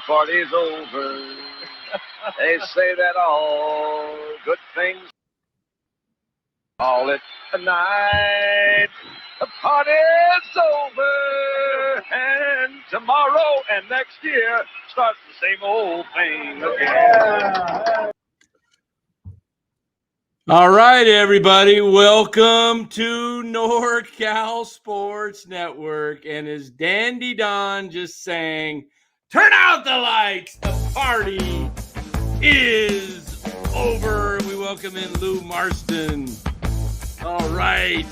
party's over. They say that all good things call it a night. The party's over, and tomorrow and next year starts the same old thing again. All right, everybody. Welcome to NorCal Sports Network. And as Dandy Don just sang, turn out the lights. The party is over. We welcome in Lou Marston. All right.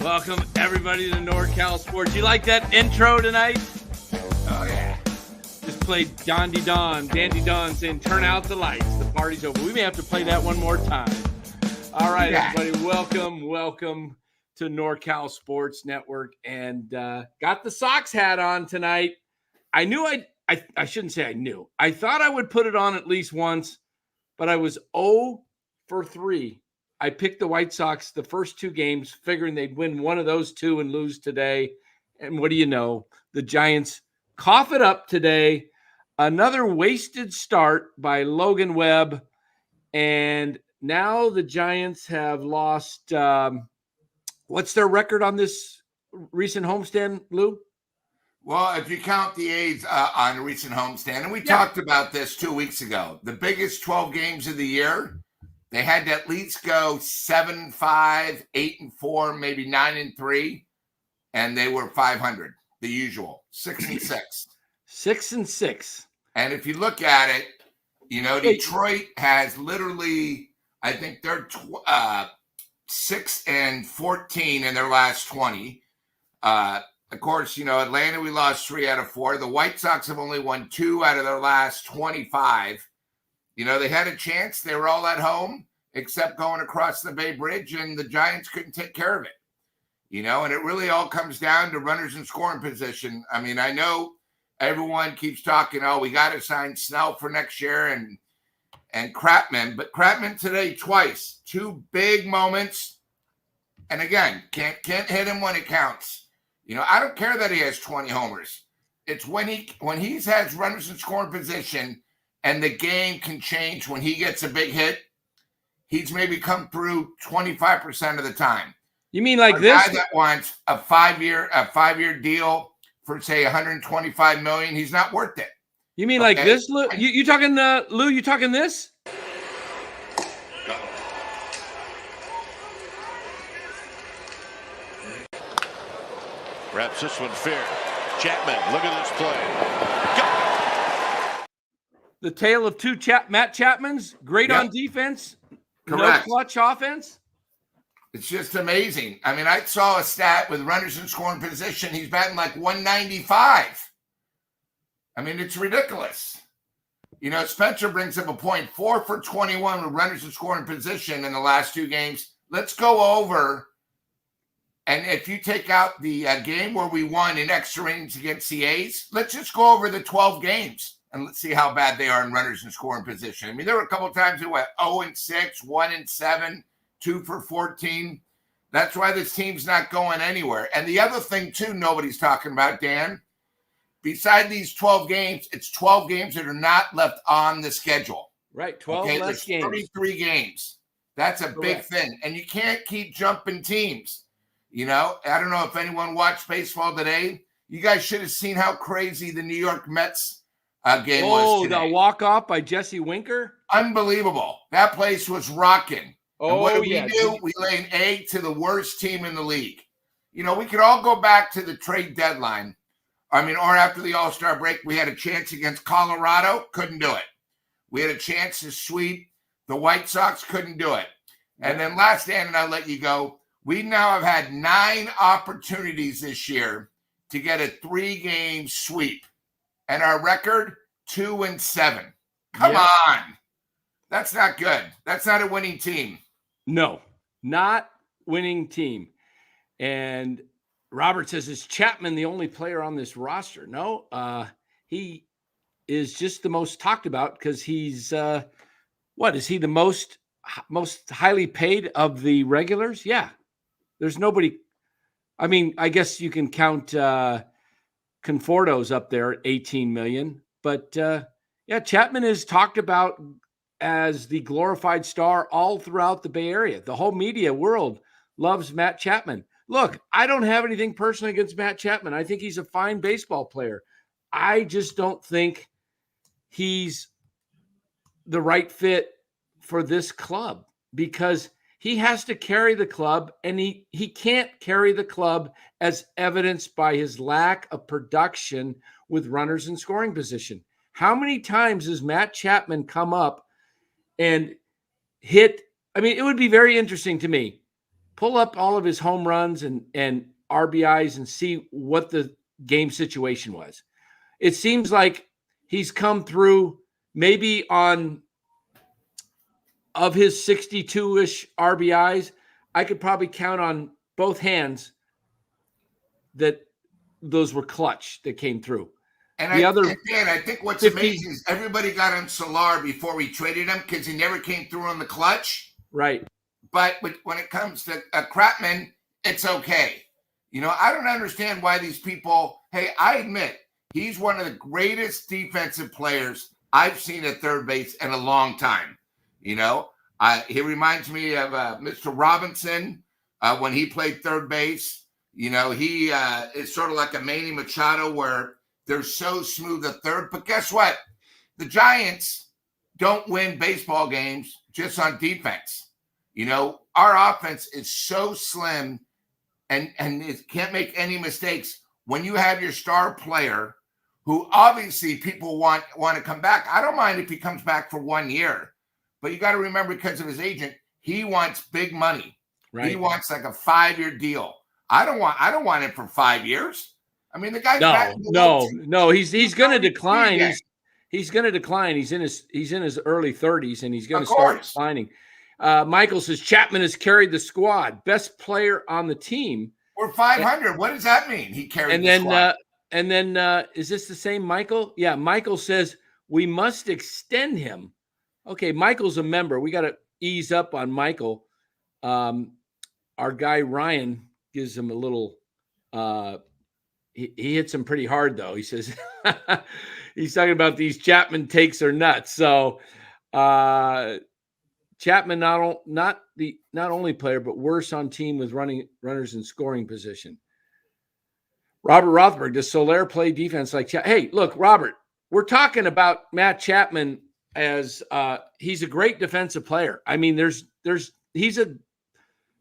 Welcome, everybody, to NorCal Sports. You like that intro tonight? Oh, yeah. Just played Dandy Don saying, turn out the lights. The party's over. We may have to play that one more time. All right, everybody. Welcome to NorCal Sports Network. And got the Sox hat on tonight. I knew I shouldn't say I knew. I thought I would put it on at least once, but I was 0 for 3. I picked the White Sox the first 2 games, figuring they'd win one of those 2 and lose today. And what do you know? The Giants cough it up today. Another wasted start by Logan Webb. And now the Giants have lost. What's their record on this recent homestand, Lou? Well, if you count the A's on a recent homestand, and we talked about this 2 weeks ago, the biggest 12 games of the year, they had to at least go 7-5, 8-4, maybe 9-3, and they were 500. The usual 6-6, 6-6. And if you look at it, you know, Detroit has literally, I think they're 6-14 in their last 20. Of course, you know, Atlanta, we lost 3 out of 4. The White Sox have only won 2 out of their last 25. You know, they had a chance. They were all at home, except going across the Bay Bridge, and the Giants couldn't take care of it. You know, and it really all comes down to runners in scoring position. I mean, I know everyone keeps talking, oh, we got to sign Snell for next year and Crapman. But Crapman today twice, 2 big moments. And again, can't hit him when it counts. You know, I don't care that he has 20 homers. It's when he has runners in scoring position and the game can change when he gets a big hit. He's maybe come through 25% of the time. You mean like this? Guy that wants a 5-year deal for say $125 million, he's not worth it. You mean like this, Lou? You talking, Lou? You talking this? Wraps this one fair. Chapman, look at this play. The tale of 2 Matt Chapmans. Great on defense. Correct. No clutch offense. It's just amazing. I mean, I saw a stat with runners in scoring position. He's batting like 195. I mean, it's ridiculous. You know, Spencer brings up a point. 4 for 21 with runners in scoring position in the last 2 games. Let's go over. And if you take out the game where we won in extra innings against the A's, let's just go over the 12 games and let's see how bad they are in runners in scoring position. I mean, there were a couple of times we went 0-6, 1-7. 2 for 14. That's why this team's not going anywhere. And the other thing, too, nobody's talking about, Dan, beside these 12 games, it's 12 games that are not left on the schedule. Right, 12 less games. 33 games. That's a big thing. And you can't keep jumping teams. You know, I don't know if anyone watched baseball today. You guys should have seen how crazy the New York Mets game was today. The walk-off by Jesse Winker? Unbelievable. That place was rocking. And what do we yeah. do? We lay an egg to the worst team in the league. You know, we could all go back to the trade deadline. I mean, or after the All-Star break, we had a chance against Colorado, couldn't do it. We had a chance to sweep the White Sox, couldn't do it. And then last, Dan, and I'll let you go, we now have had 9 opportunities this year to get a 3-game sweep. And our record, 2-7. Come on. That's not good. That's not a winning team. No, not winning team. And Robert says, is Chapman the only player on this roster? No, he is just the most talked about because he's, is he the most highly paid of the regulars? Yeah. There's nobody. I mean, I guess you can count Conforto's up there at $18 million. But yeah, Chapman is talked about as the glorified star all throughout the Bay Area. The whole media world loves Matt Chapman. Look, I don't have anything personally against Matt Chapman. I think he's a fine baseball player. I just don't think he's the right fit for this club because he has to carry the club, and he can't carry the club as evidenced by his lack of production with runners in scoring position. How many times has Matt Chapman come up and hit? I mean, it would be very interesting to me. Pull up all of his home runs and RBIs and see what the game situation was. It seems like he's come through maybe on of his 62-ish RBIs, I could probably count on both hands that those were clutch that came through. And I think what's 50, amazing is everybody got on Solar before we traded him because he never came through on the clutch. Right. But when it comes to Chapman, it's okay. You know, I don't understand why these people, hey, I admit he's one of the greatest defensive players I've seen at third base in a long time. You know, he reminds me of Mr. Robinson when he played third base. You know, he is sort of like a Manny Machado where they're so smooth at third. But guess what? The Giants don't win baseball games just on defense. You know, our offense is so slim and it can't make any mistakes. When you have your star player who obviously people want to come back, I don't mind if he comes back for 1 year. But you got to remember, because of his agent, he wants big money. Right. He wants like a 5-year deal. I don't want him for 5 years. I mean, the guy's no. He's going to decline. He's going to decline. He's in his early 30s, and he's going to start declining. Michael says Chapman has carried the squad, best player on the team. We're 500. What does that mean? He carried the squad. And then is this the same Michael? Yeah, Michael says we must extend him. Okay, Michael's a member. We got to ease up on Michael. Our guy Ryan gives him a little he hits him pretty hard, though. He says he's talking about these Chapman takes are nuts. So Chapman not only player, but worse on team with runners in scoring position. Robert Rothberg, does Soler play defense like Chapman? Hey, look, Robert, we're talking about Matt Chapman as he's a great defensive player. I mean, he's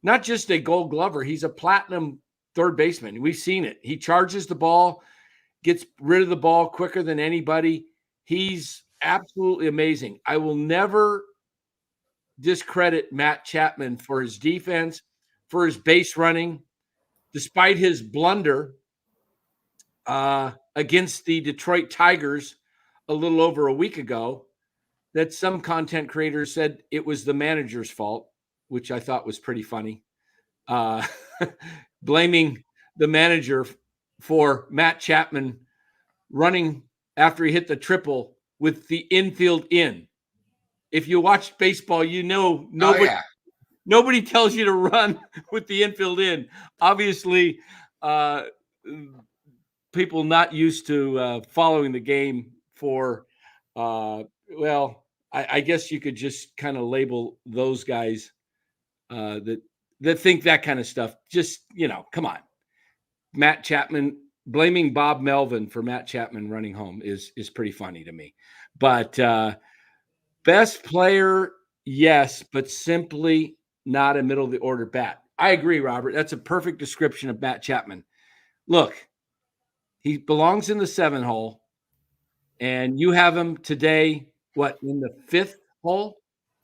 not just a Gold Glover, he's a platinum third baseman. We've seen it. He charges the ball, gets rid of the ball quicker than anybody. He's absolutely amazing. I will never discredit Matt Chapman for his defense, for his base running, despite his blunder against the Detroit Tigers a little over a week ago, that some content creators said it was the manager's fault, which I thought was pretty funny. Blaming the manager for Matt Chapman running after he hit the triple with the infield in. If you watch baseball, you know nobody tells you to run with the infield in. Obviously, people not used to following the game for, I guess you could just kind of label those guys that think that kind of stuff. Just, come on. Matt Chapman, blaming Bob Melvin for Matt Chapman running home is pretty funny to me. But best player, yes, but simply not a middle of the order bat. I agree, Robert. That's a perfect description of Matt Chapman. Look, he belongs in the 7 hole, and you have him today, in the 5th hole?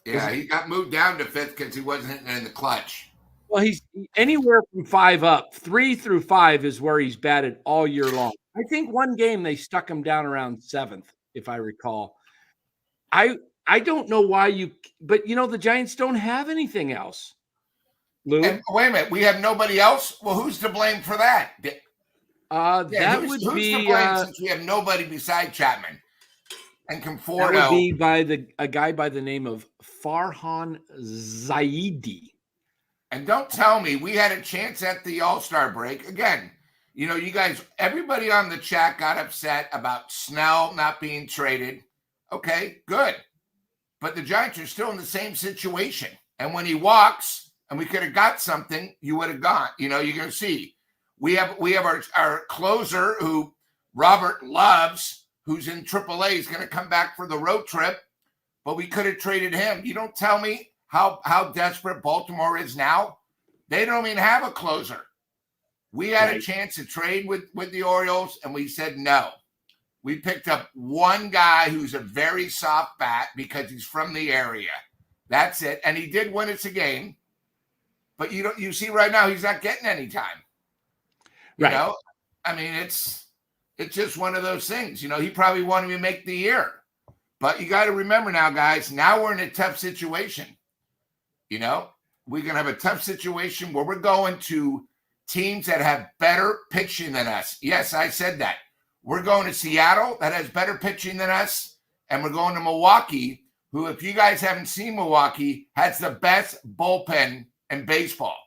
Yeah, he got moved down to 5th because he wasn't in the clutch. Well, he's anywhere from 5 up. 3 through 5 is where he's batted all year long. I think one game they stuck him down around 7th, if I recall. I don't know why but the Giants don't have anything else. Lou? And wait a minute, we have nobody else? Well, who's to blame for that? Who's to blame since we have nobody beside Chapman and Conforto? That would be by a guy by the name of Farhan Zaidi. And don't tell me we had a chance at the All-Star break. Again, You know, you guys, everybody on the chat got upset about Snell not being traded. Okay, good. But the Giants are still in the same situation. And when he walks and we could have got something, you would have gone. You know, you're going to see. We have our closer who Robert loves, who's in AAA, is going to come back for the road trip. But we could have traded him. You don't tell me how desperate Baltimore is now. They don't even have a closer. We had a chance to trade with the Orioles, and we said no. We picked up one guy who's a very soft bat because he's from the area. That's it. And he did win us a game. But you see right now he's not getting any time. You know? I mean, it's just one of those things. You know, he probably won't even make the year. But you got to remember now, guys, now we're in a tough situation. You know, we're going to have a tough situation where we're going to teams that have better pitching than us. Yes, I said that. We're going to Seattle that has better pitching than us. And we're going to Milwaukee, who, if you guys haven't seen Milwaukee, has the best bullpen in baseball.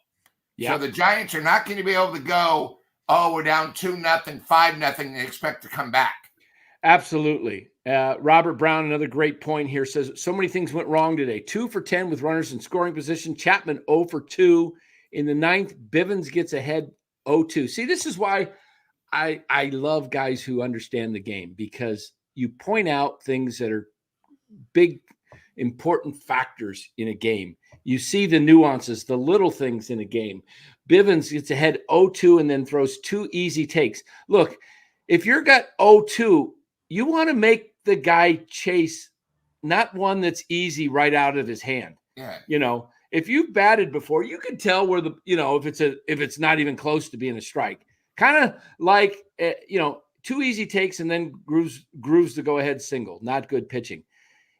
Yep. So the Giants are not going to be able to go, we're down 2-0, 5-0, and expect to come back. Absolutely. Robert Brown, another great point here, says so many things went wrong today. 2 for 10 with runners in scoring position. Chapman 0 for 2. In the ninth, Bivens gets ahead 0-2. See, this is why I love guys who understand the game, because you point out things that are big, important factors in a game. You see the nuances, the little things in a game. Bivens gets ahead 0-2 and then throws 2 easy takes. Look, if you're got 0-2, you want to make the guy chase, not one that's easy right out of his hand. Yeah. You know, if you've batted before, you can tell where if it's not even close to being a strike. Kind of like 2 easy takes and then grooves the go-ahead single. Not good pitching.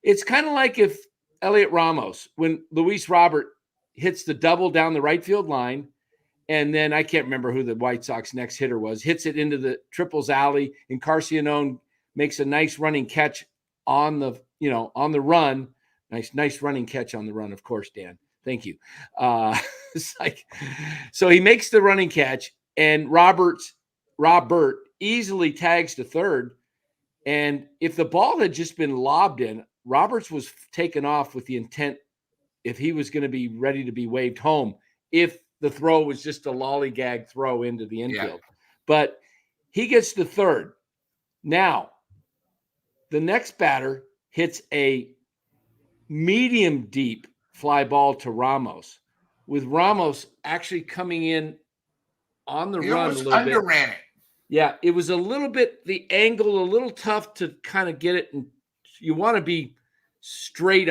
It's kind of like if Elliot Ramos, when Luis Robert hits the double down the right field line, and then I can't remember who the White Sox next hitter was, hits it into the triples alley, and Carcianone makes a nice running catch on the run. Nice running catch on the run, of course, Dan. Thank you. It's like, so he makes the running catch, and Robert easily tags to third. And if the ball had just been lobbed in, Roberts was taken off with the intent, if he was going to be ready to be waved home, if the throw was just a lollygag throw into the infield. Yeah. But he gets to third. Now, the next batter hits a medium deep fly ball to Ramos, with Ramos actually coming in on the run a little bit. Underran it. Yeah, it was a little bit, the angle, a little tough to kind of get it. And you want to be straight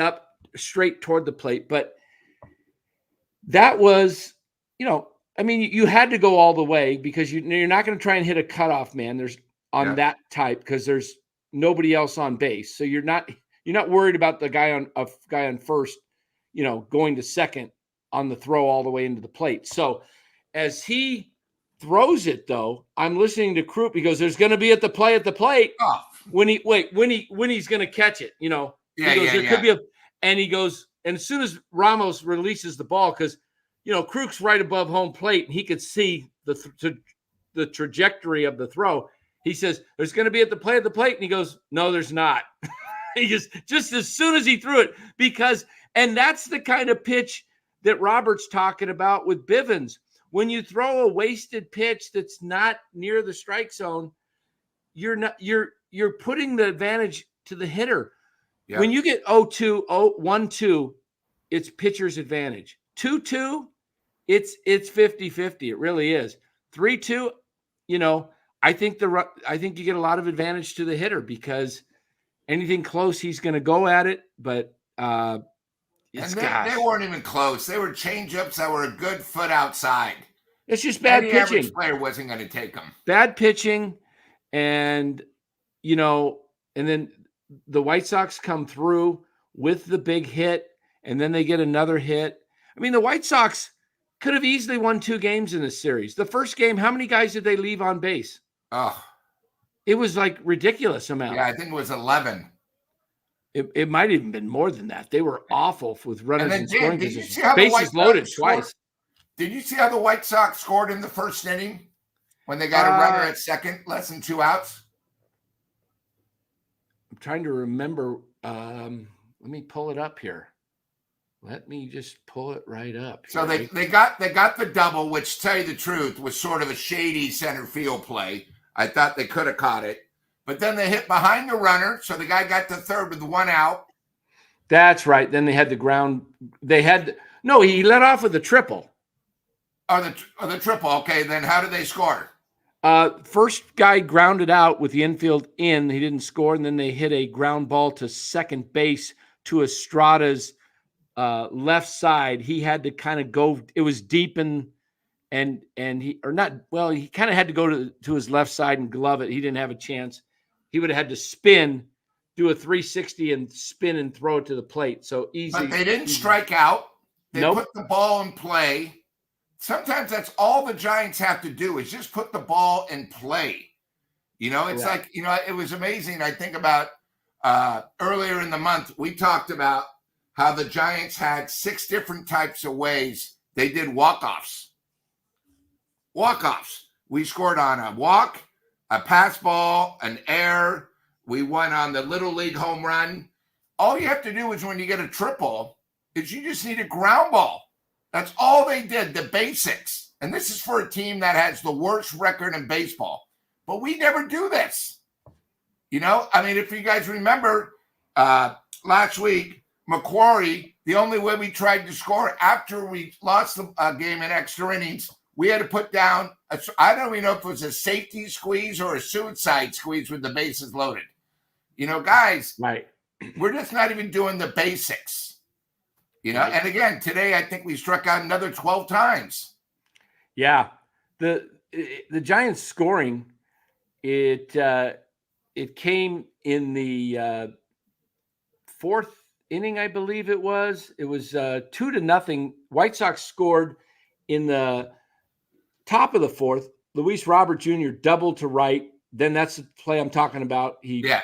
toward the plate. But that was, you had to go all the way, because you're not going to try and hit a cutoff man. There's on that type, because there's nobody else on base. So you're not worried about the guy on first, going to second on the throw all the way into the plate. So as he throws it, though, I'm listening to Krupp. He goes, "There's going to be at the plate when he's going to catch it." Could be and he goes, and as soon as Ramos releases the ball, because Kruk's right above home plate and he could see the trajectory of the throw. He says, "There's going to be at the plate," and he goes, "No, there's not." He just as soon as he threw it, and that's the kind of pitch that Robert's talking about with Bivens. When you throw a wasted pitch that's not near the strike zone, you're putting the advantage to the hitter. Yep. When you get 0-2, 1-2, it's pitcher's advantage. 2-2, it's 50-50. It really is. 3-2, I think you get a lot of advantage to the hitter, because anything close, he's going to go at it. But they weren't even close. They were changeups that were a good foot outside. It's just bad pitching. Average player wasn't going to take them. Bad pitching, and and then the White Sox come through with the big hit, and then they get another hit. I mean, the White Sox could have easily won 2 games in this series. The first game, how many guys did they leave on base? Oh, it was like ridiculous amount. Yeah, I think it was 11. It might have even been more than that. They were awful with runners and scoring positions. Bases loaded twice. Did you see how the White Sox scored in the first inning? when they got a runner at second, less than 2 outs? I'm trying to remember. Let me pull it up here. Let me just pull it right up. So they got the double, which, to tell you the truth, was sort of a shady center field play. I thought they could have caught it. But then they hit behind the runner, so the guy got to third with 1 out. That's right. Then they had the ground. He let off with a triple. Oh, the triple. Okay, then how did they score? First guy grounded out with the infield in. He didn't score, and then they hit a ground ball to second base to Estrada's left side. He had to kind of go. It was deep he kind of had to go to his left side and glove it. He didn't have a chance. He would have had to spin, do a 360 and spin and throw it to the plate. So easy. But they didn't strike out. They put the ball in play. Sometimes that's all the Giants have to do is just put the ball in play. It's like, it was amazing. I think about earlier in the month, we talked about how the Giants had 6 different types of ways they did walk-offs. Walk-offs. We scored on a walk, a pass ball, an error. We won on the Little League home run. All you have to do is when you get a triple is you just need a ground ball. That's all they did, the basics. And this is for a team that has the worst record in baseball. But we never do this. If you guys remember last week, Macquarie, the only way we tried to score after we lost the game in extra innings, we had to put down, I don't even know if it was a safety squeeze or a suicide squeeze with the bases loaded. Guys, right. We're just not even doing the basics. Right. And again, today I think we struck out another 12 times. Yeah. The Giants scoring, it came in the 4th inning, I believe it was. It was 2-0. White Sox scored in the top of the 4th. Luis Robert Jr. doubled to right. Then that's the play I'm talking about. The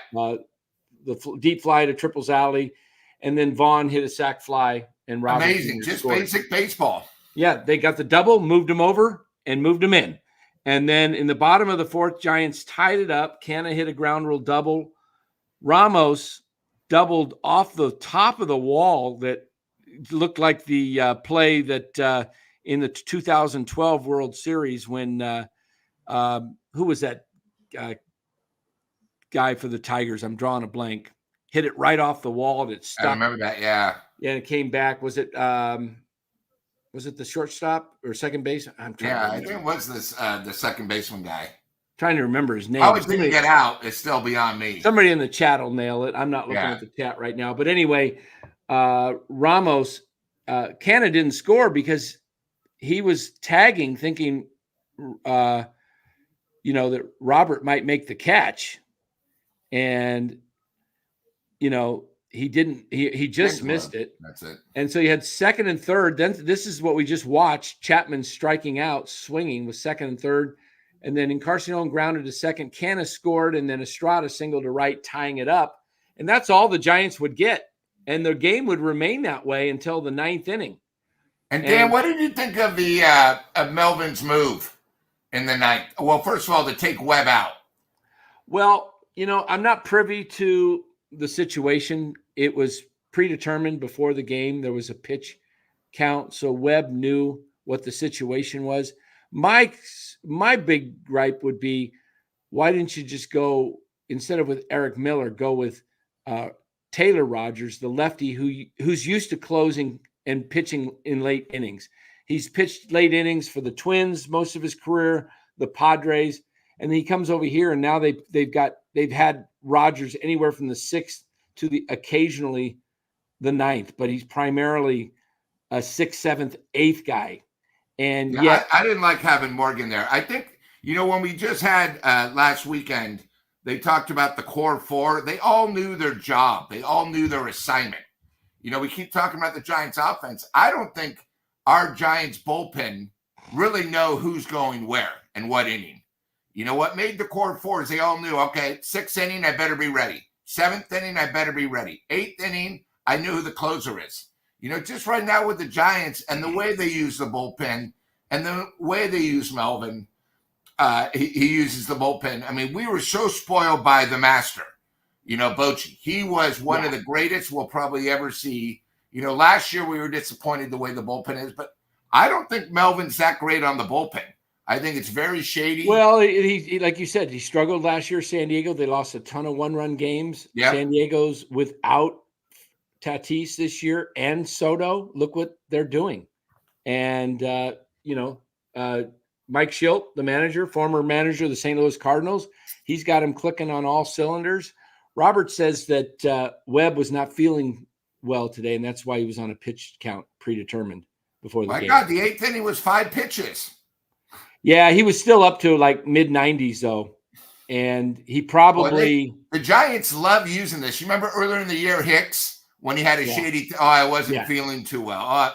deep fly to Triple's alley, and then Vaughn hit a sac fly. And Robert amazing, Jr. just scored. basic baseball. Yeah, they got the double, moved him over, and moved him in. And then in the bottom of the 4th, Giants tied it up. Canna hit a ground rule double. Ramos doubled off the top of the wall that looked like the play that in the 2012 World Series when who was that guy for the Tigers? I'm drawing a blank. Hit it right off the wall and it stuck. I remember that, yeah. Yeah, it came back. Was it the shortstop or second base? I think it was the second baseman guy. Trying to remember his name. I was going to get out. It's still beyond me. Somebody in the chat will nail it. I'm not looking at the chat right now. But anyway, Ramos, Canna didn't score because he was tagging thinking, that Robert might make the catch. And, he didn't, he just missed it. That's it. And so he had second and third. Then this is what we just watched. Chapman striking out, swinging with second and third. And then Encarnacion grounded to second. Canna scored, and then Estrada singled to right, tying it up. And that's all the Giants would get. And their game would remain that way until the 9th inning. And Dan, what did you think of the of Melvin's move in the 9th? Well, first of all, to take Webb out. Well, I'm not privy to the situation. It was predetermined before the game. There was a pitch count, so Webb knew what the situation was. My big gripe would be, why didn't you just go, instead of with Eric Miller, go with Taylor Rogers, the lefty who's used to closing and pitching in late innings. He's pitched late innings for the Twins most of his career, the Padres, and he comes over here and now they've had Rogers anywhere from the 6th to the occasionally the 9th, but he's primarily a 6th, 7th, 8th guy. And yet I didn't like having Morgan there. I think, when we just had last weekend, they talked about the core 4. They all knew their job. They all knew their assignment. We keep talking about the Giants offense. I don't think our Giants bullpen really know who's going where and what inning. What made the core 4 is they all knew, okay, 6th inning, I better be ready. 7th inning, I better be ready. 8th inning, I knew who the closer is. Just right now with the Giants and the way they use the bullpen and the way they use Melvin, he uses the bullpen. I mean, we were so spoiled by the master, Bochy. He was one of the greatest we'll probably ever see. Last year we were disappointed the way the bullpen is, but I don't think Melvin's that great on the bullpen. I think it's very shady. Well, he like you said, he struggled last year. San Diego, they lost a ton of one-run games. Yep. San Diego's without Tatis this year and Soto. Look what they're doing. And, Mike Schilt, the manager, former manager of the St. Louis Cardinals, he's got him clicking on all cylinders. Robert says that Webb was not feeling well today, and that's why he was on a pitch count predetermined before the game. My God, the 8th inning was 5 pitches. Yeah, he was still up to like mid-90s, though. And he probably the Giants love using this. You remember earlier in the year, Hicks, when he had a shady I wasn't feeling too well.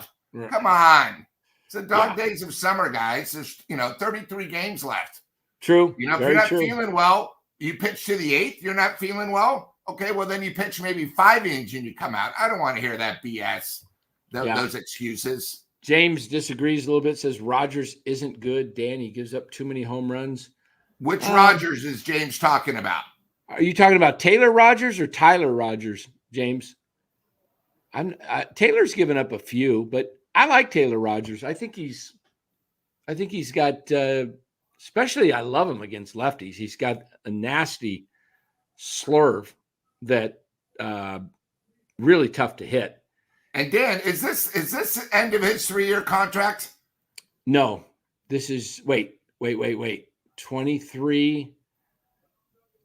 Come on. It's the dog days of summer, guys. There's 33 games left. True. If you're not feeling well, you pitch to the 8th, you're not feeling well. Okay, well then you pitch maybe 5 innings and you come out. I don't want to hear that BS. Those excuses. James disagrees a little bit, says Rogers isn't good. Danny gives up too many home runs. Which Rogers is James talking about? Are you talking about Taylor Rogers or Tyler Rogers, James? Taylor's given up a few, but I like Taylor Rogers. I think he's got, especially I love him against lefties. He's got a nasty slurve that really tough to hit. And Dan, is this the end of his 3-year contract? No, this is wait. 23.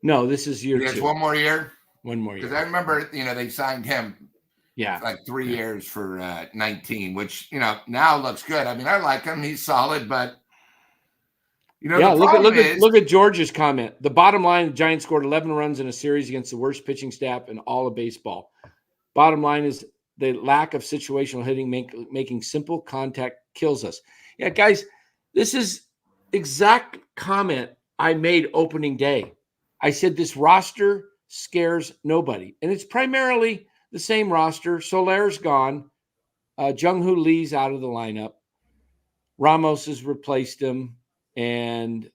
No, this is year 2. One more year. One more year. Because I remember, they signed him. Yeah, like 3 years for 19, which now looks good. I mean, I like him; he's solid, but look at George's comment. The bottom line: the Giants scored 11 runs in a series against the worst pitching staff in all of baseball. Bottom line is the lack of situational hitting, making simple contact kills us. Yeah, guys, this is exact comment I made opening day. I said this roster scares nobody, and it's primarily the same roster. Soler's gone. Jung-Hoo Lee's out of the lineup. Ramos has replaced him, and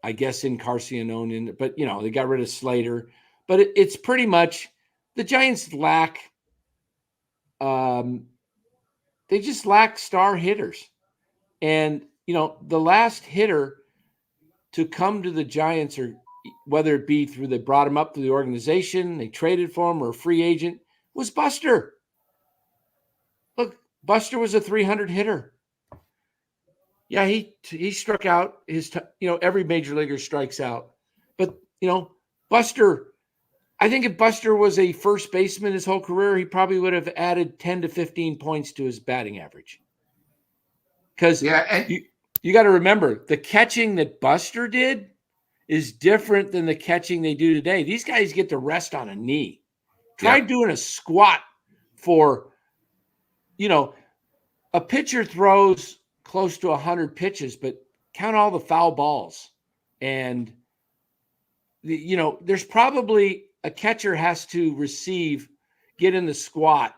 I guess Encarnacion, but they got rid of Slater. But it's pretty much the Giants lack. They just lack star hitters, and the last hitter to come to the Giants, or whether it be through they brought him up through the organization, they traded for him, or a free agent, was Buster. Look, Buster was a 300 hitter. Yeah, he struck out his, every major leaguer strikes out. But, Buster, I think if Buster was a first baseman his whole career, he probably would have added 10 to 15 points to his batting average. Because you got to remember, the catching that Buster did is different than the catching they do today. These guys get to rest on a knee. Try doing a squat for, a pitcher throws close to 100 pitches, but count all the foul balls. And, there's probably a catcher has to get in the squat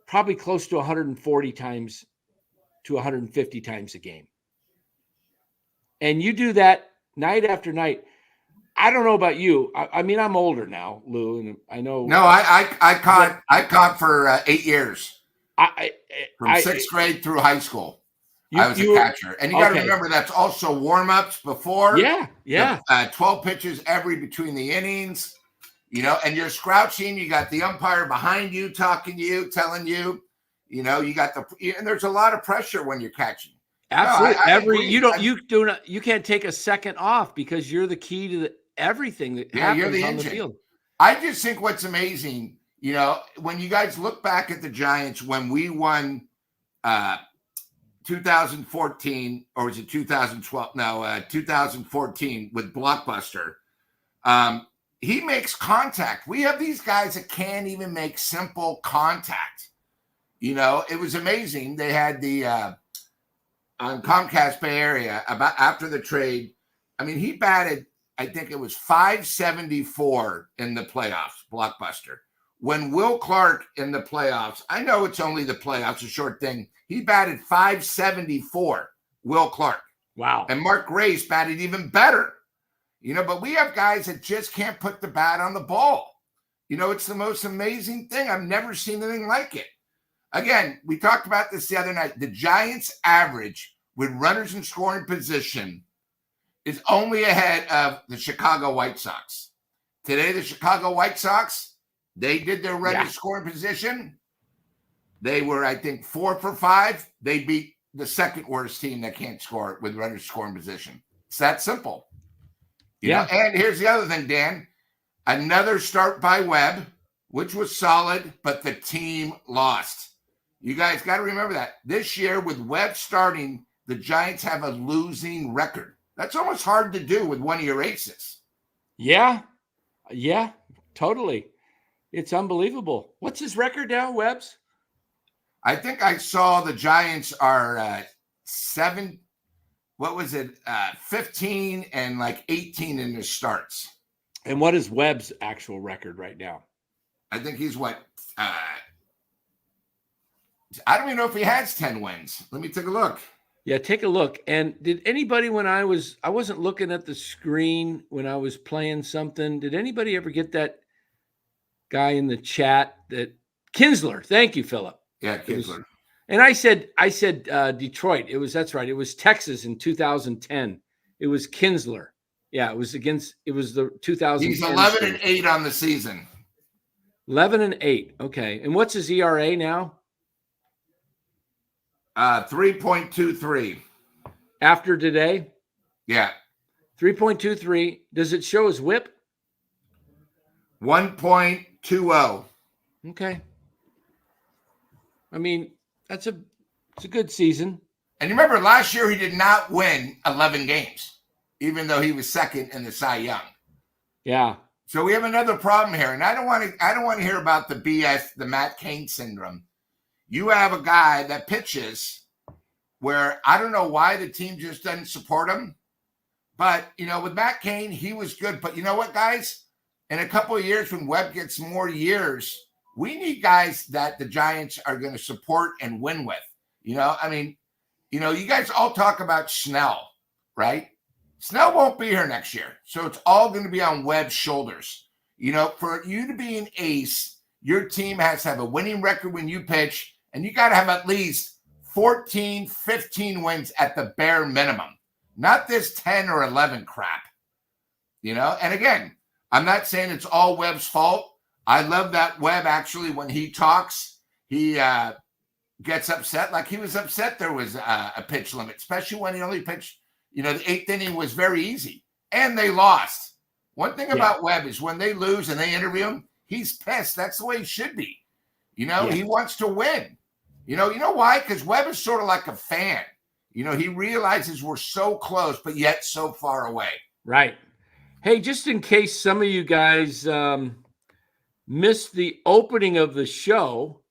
probably close to 140 times to 150 times a game. And you do that night after night. I don't know about you. I mean, I'm older now, Lou, and I know. No, I caught for 8 years. From sixth grade through high school. I was a catcher. And you got to remember that's also warm-ups before. Yeah. 12 pitches every between the innings, and you're scrouching. You got the umpire behind you talking to you, telling you, you got and there's a lot of pressure when you're catching. Absolutely. You can't take a second off because you're the key to everything that happens on the field. I just think what's amazing, when you guys look back at the Giants when we won 2014, or was it 2012? No, 2014 with Blockbuster. He makes contact. We have these guys that can't even make simple contact. It was amazing. They had the on Comcast Bay Area after the trade. I mean, he batted, I think it was 574 in the playoffs, Blockbuster. When Will Clark in the playoffs, I know it's only the playoffs, a short thing. He batted 574 Will Clark. Wow. And Mark Grace batted even better. But we have guys that just can't put the bat on the ball. It's the most amazing thing. I've never seen anything like it. Again, we talked about this the other night. The Giants' average with runners in scoring position is only ahead of the Chicago White Sox. Today, the Chicago White Sox, they did their runners scoring position. They were, I think, 4 for 5. They beat the second worst team that can't score with runners scoring position. It's that simple. You know? And here's the other thing, Dan. Another start by Webb, which was solid, but the team lost. You guys got to remember that. This year, with Webb starting, the Giants have a losing record. That's almost hard to do with one of your aces. Yeah, totally. It's unbelievable. What's his record now, Webb's? I think I saw the Giants are 15 and like 18 in their starts. And what is Webb's actual record right now? I think he's I don't even know if he has 10 wins. Let me take a look. Yeah, take a look. And did anybody, when I wasn't looking at the screen when I was playing something, did anybody ever get that guy in the chat that Kinsler? Thank you, Philip. Yeah, Kinsler. And I said Detroit. That's right. It was Texas in 2010. It was Kinsler. Yeah, it was the 2010. He's 11-8 on the season. 11-8. Okay. And what's his ERA now? 3.23. After today? Yeah. 3.23. Does it show his whip? 1.20. Okay. I mean, it's a good season. And you remember last year he did not win 11 games, even though he was second in the Cy Young. Yeah. So we have another problem here, and I don't want to hear about the BS, the Matt Cain syndrome. You have a guy that pitches where I don't know why the team just doesn't support him. But, with Matt Cain, he was good. But you know what, guys? In a couple of years, when Webb gets more years, we need guys that the Giants are going to support and win with. You guys all talk about Snell, right? Snell won't be here next year. So it's all going to be on Webb's shoulders. For you to be an ace, your team has to have a winning record when you pitch. And you got to have at least 14, 15 wins at the bare minimum. Not this 10 or 11 crap. And again, I'm not saying it's all Webb's fault. I love that Webb actually, when he talks, he gets upset. Like he was upset there was a pitch limit, especially when he only pitched, the 8th inning was very easy. And they lost. One thing about Webb is when they lose and they interview him, he's pissed. That's the way he should be. He wants to win. You know why? Because Webb is sort of like a fan. He realizes we're so close, but yet so far away. Right. Hey, just in case some of you guys missed the opening of the show,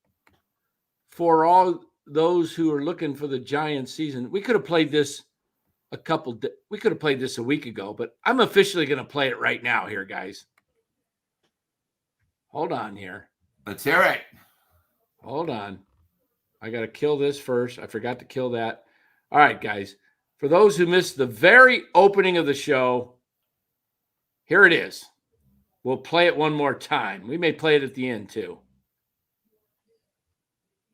for all those who are looking for the Giants season, we could have played this a week ago, but I'm officially going to play it right now here, guys. Hold on here. Let's hear it. Hold on. I got to kill this first. I forgot to kill that. All right, guys. For those who missed the very opening of the show, here it is. We'll play it one more time. We may play it at the end, too.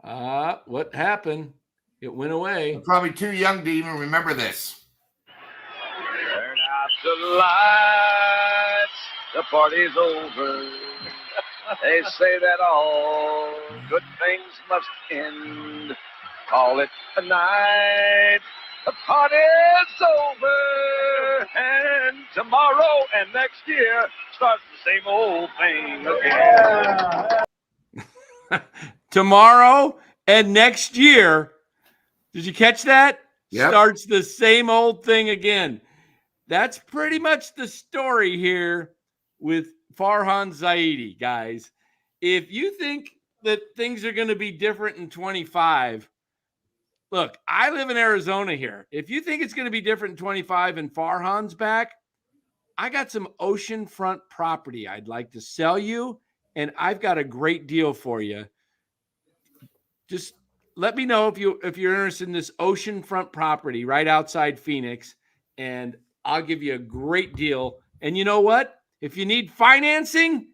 What happened? It went away. I'm probably too young to even remember this. Turn out the lights. The party's over. They say that all good things must end. Call it a night. The party's over. And tomorrow and next year starts the same old thing again. Tomorrow and next year, did you catch that? Yep. Starts the same old thing again. That's pretty much the story here with Farhan Zaidi, guys. If you think that things are going to be different in 25, look, I live in Arizona here. If you think it's going to be different in 25 and Farhan's back, I got some oceanfront property I'd like to sell you, and I've got a great deal for you. Just let me know if you're interested in this oceanfront property right outside Phoenix, and I'll give you a great deal. And you know what? If you need financing,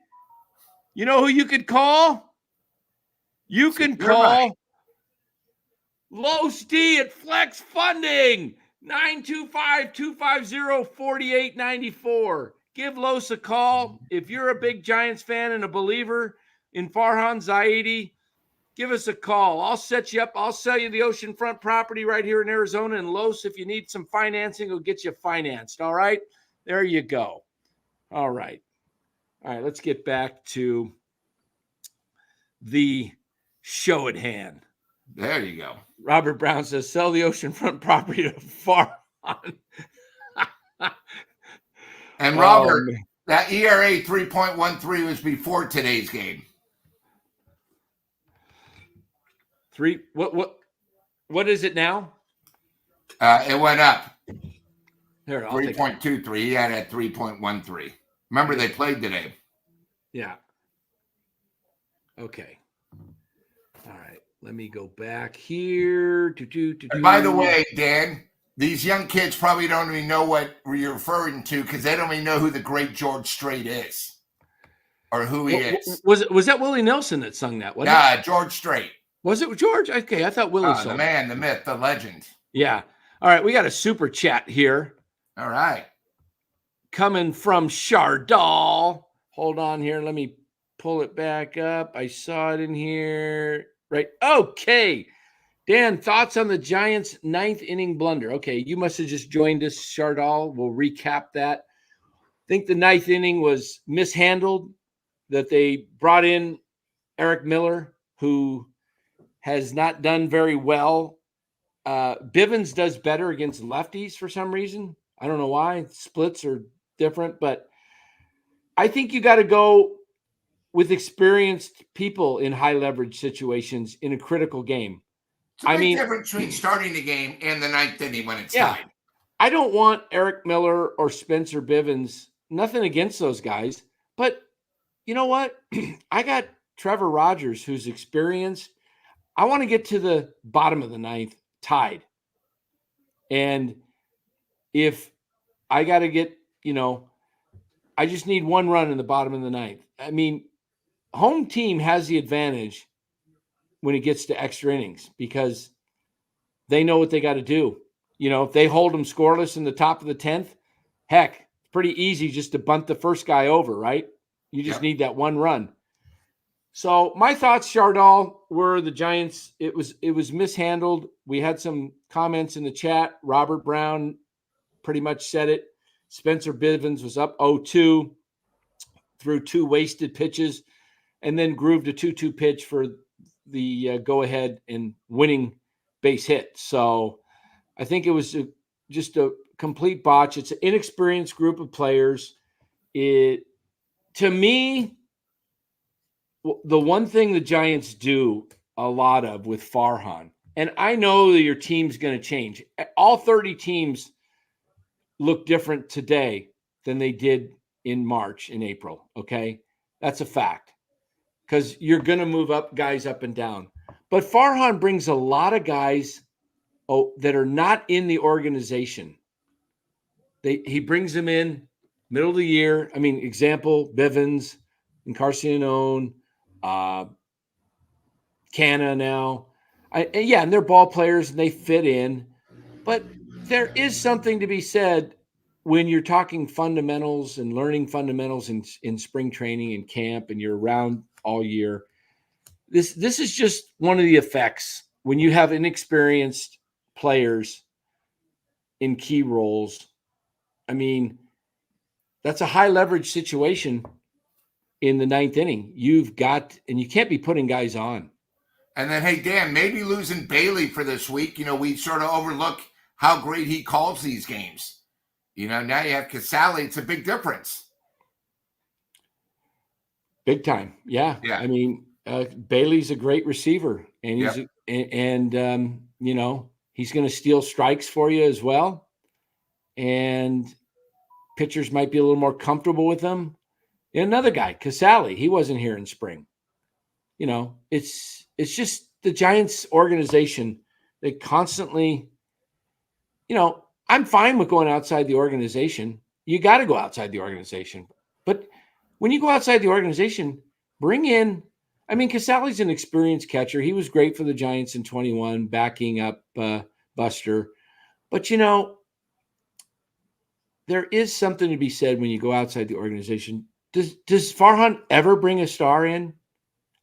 you know who you could call? You can call Los D at Flex Funding, 925-250-4894. Give Los a call. If you're a big Giants fan and a believer in Farhan Zaidi, give us a call. I'll set you up. I'll sell you the oceanfront property right here in Arizona. And Los, if you need some financing, we'll get you financed. All right? There you go. All right. All right, let's get back to the show at hand. There you go. Robert Brown says, sell the oceanfront property to Farhan. And Robert, that ERA 3.13 was before today's game. What is it now? It went up. Here, 3.23. He had at 3.13. Remember, they played today. Yeah. Okay. All right. Let me go back here. And by the way, Dan, these young kids probably don't even know what you're referring to because they don't even know who the great George Strait is or who he is. Was that Willie Nelson that sung that? Yeah, George Strait. Was it George? Okay, I thought Willie The man, the myth, the legend. Yeah. All right, we got a super chat here. All right. Coming from Shardal. Hold on here. Let me pull it back up. I saw it in here. Right. Okay. Dan, thoughts on the Giants' 9th inning blunder? Okay, you must have just joined us, Shardal. We'll recap that. I think the 9th inning was mishandled, that they brought in Eric Miller, who has not done very well. Bivens does better against lefties for some reason. I don't know why. Splits are different, but I think you got to go with experienced people in high leverage situations in a critical game. It's a big difference between starting the game and the 9th inning when it's tied. I don't want Eric Miller or Spencer Bivens. Nothing against those guys, but you know what? I got Trevor Rogers, who's experienced. I want to get to the bottom of the 9th tied. And if I got to get, I just need one run in the bottom of the 9th. I mean, home team has the advantage when it gets to extra innings because they know what they got to do. If they hold them scoreless in the top of the 10th, heck, it's pretty easy just to bunt the first guy over, right? You just need that one run. So my thoughts, Shardal, were the Giants, it was mishandled. We had some comments in the chat. Robert Brown pretty much said it. Spencer Bivens was up 0-2 through 2 wasted pitches and then grooved a 2-2 pitch for the go-ahead and winning base hit. So I think it was just a complete botch. It's an inexperienced group of players. To me, the one thing the Giants do a lot of with Farhan, and I know that your team's going to change. All 30 teams look different today than they did in March and April, okay? That's a fact. Because you're going to move guys up and down. But Farhan brings a lot of guys that are not in the organization. He brings them in middle of the year. I mean, example, Bivens, Encarnacion, Canna now. And they're ball players and they fit in. But there is something to be said when you're talking fundamentals and learning fundamentals in spring training and camp and you're around all year. This is just one of the effects when you have inexperienced players in key roles. I mean, that's a high leverage situation in the 9th inning. You can't be putting guys on. And then, hey, Dan, maybe losing Bailey for this week, we sort of overlook how great he calls these games. Now you have Casale. It's a big difference. Big time. Yeah. I mean, Bailey's a great receiver and he's he's going to steal strikes for you as well. And pitchers might be a little more comfortable with him. And another guy, Casale, he wasn't here in spring. It's just the Giants organization. They constantly, I'm fine with going outside the organization. You got to go outside the organization. But when you go outside the organization, bring in, Casale's an experienced catcher. He was great for the Giants in 21, backing up Buster. But, there is something to be said when you go outside the organization. Does Farhan ever bring a star in?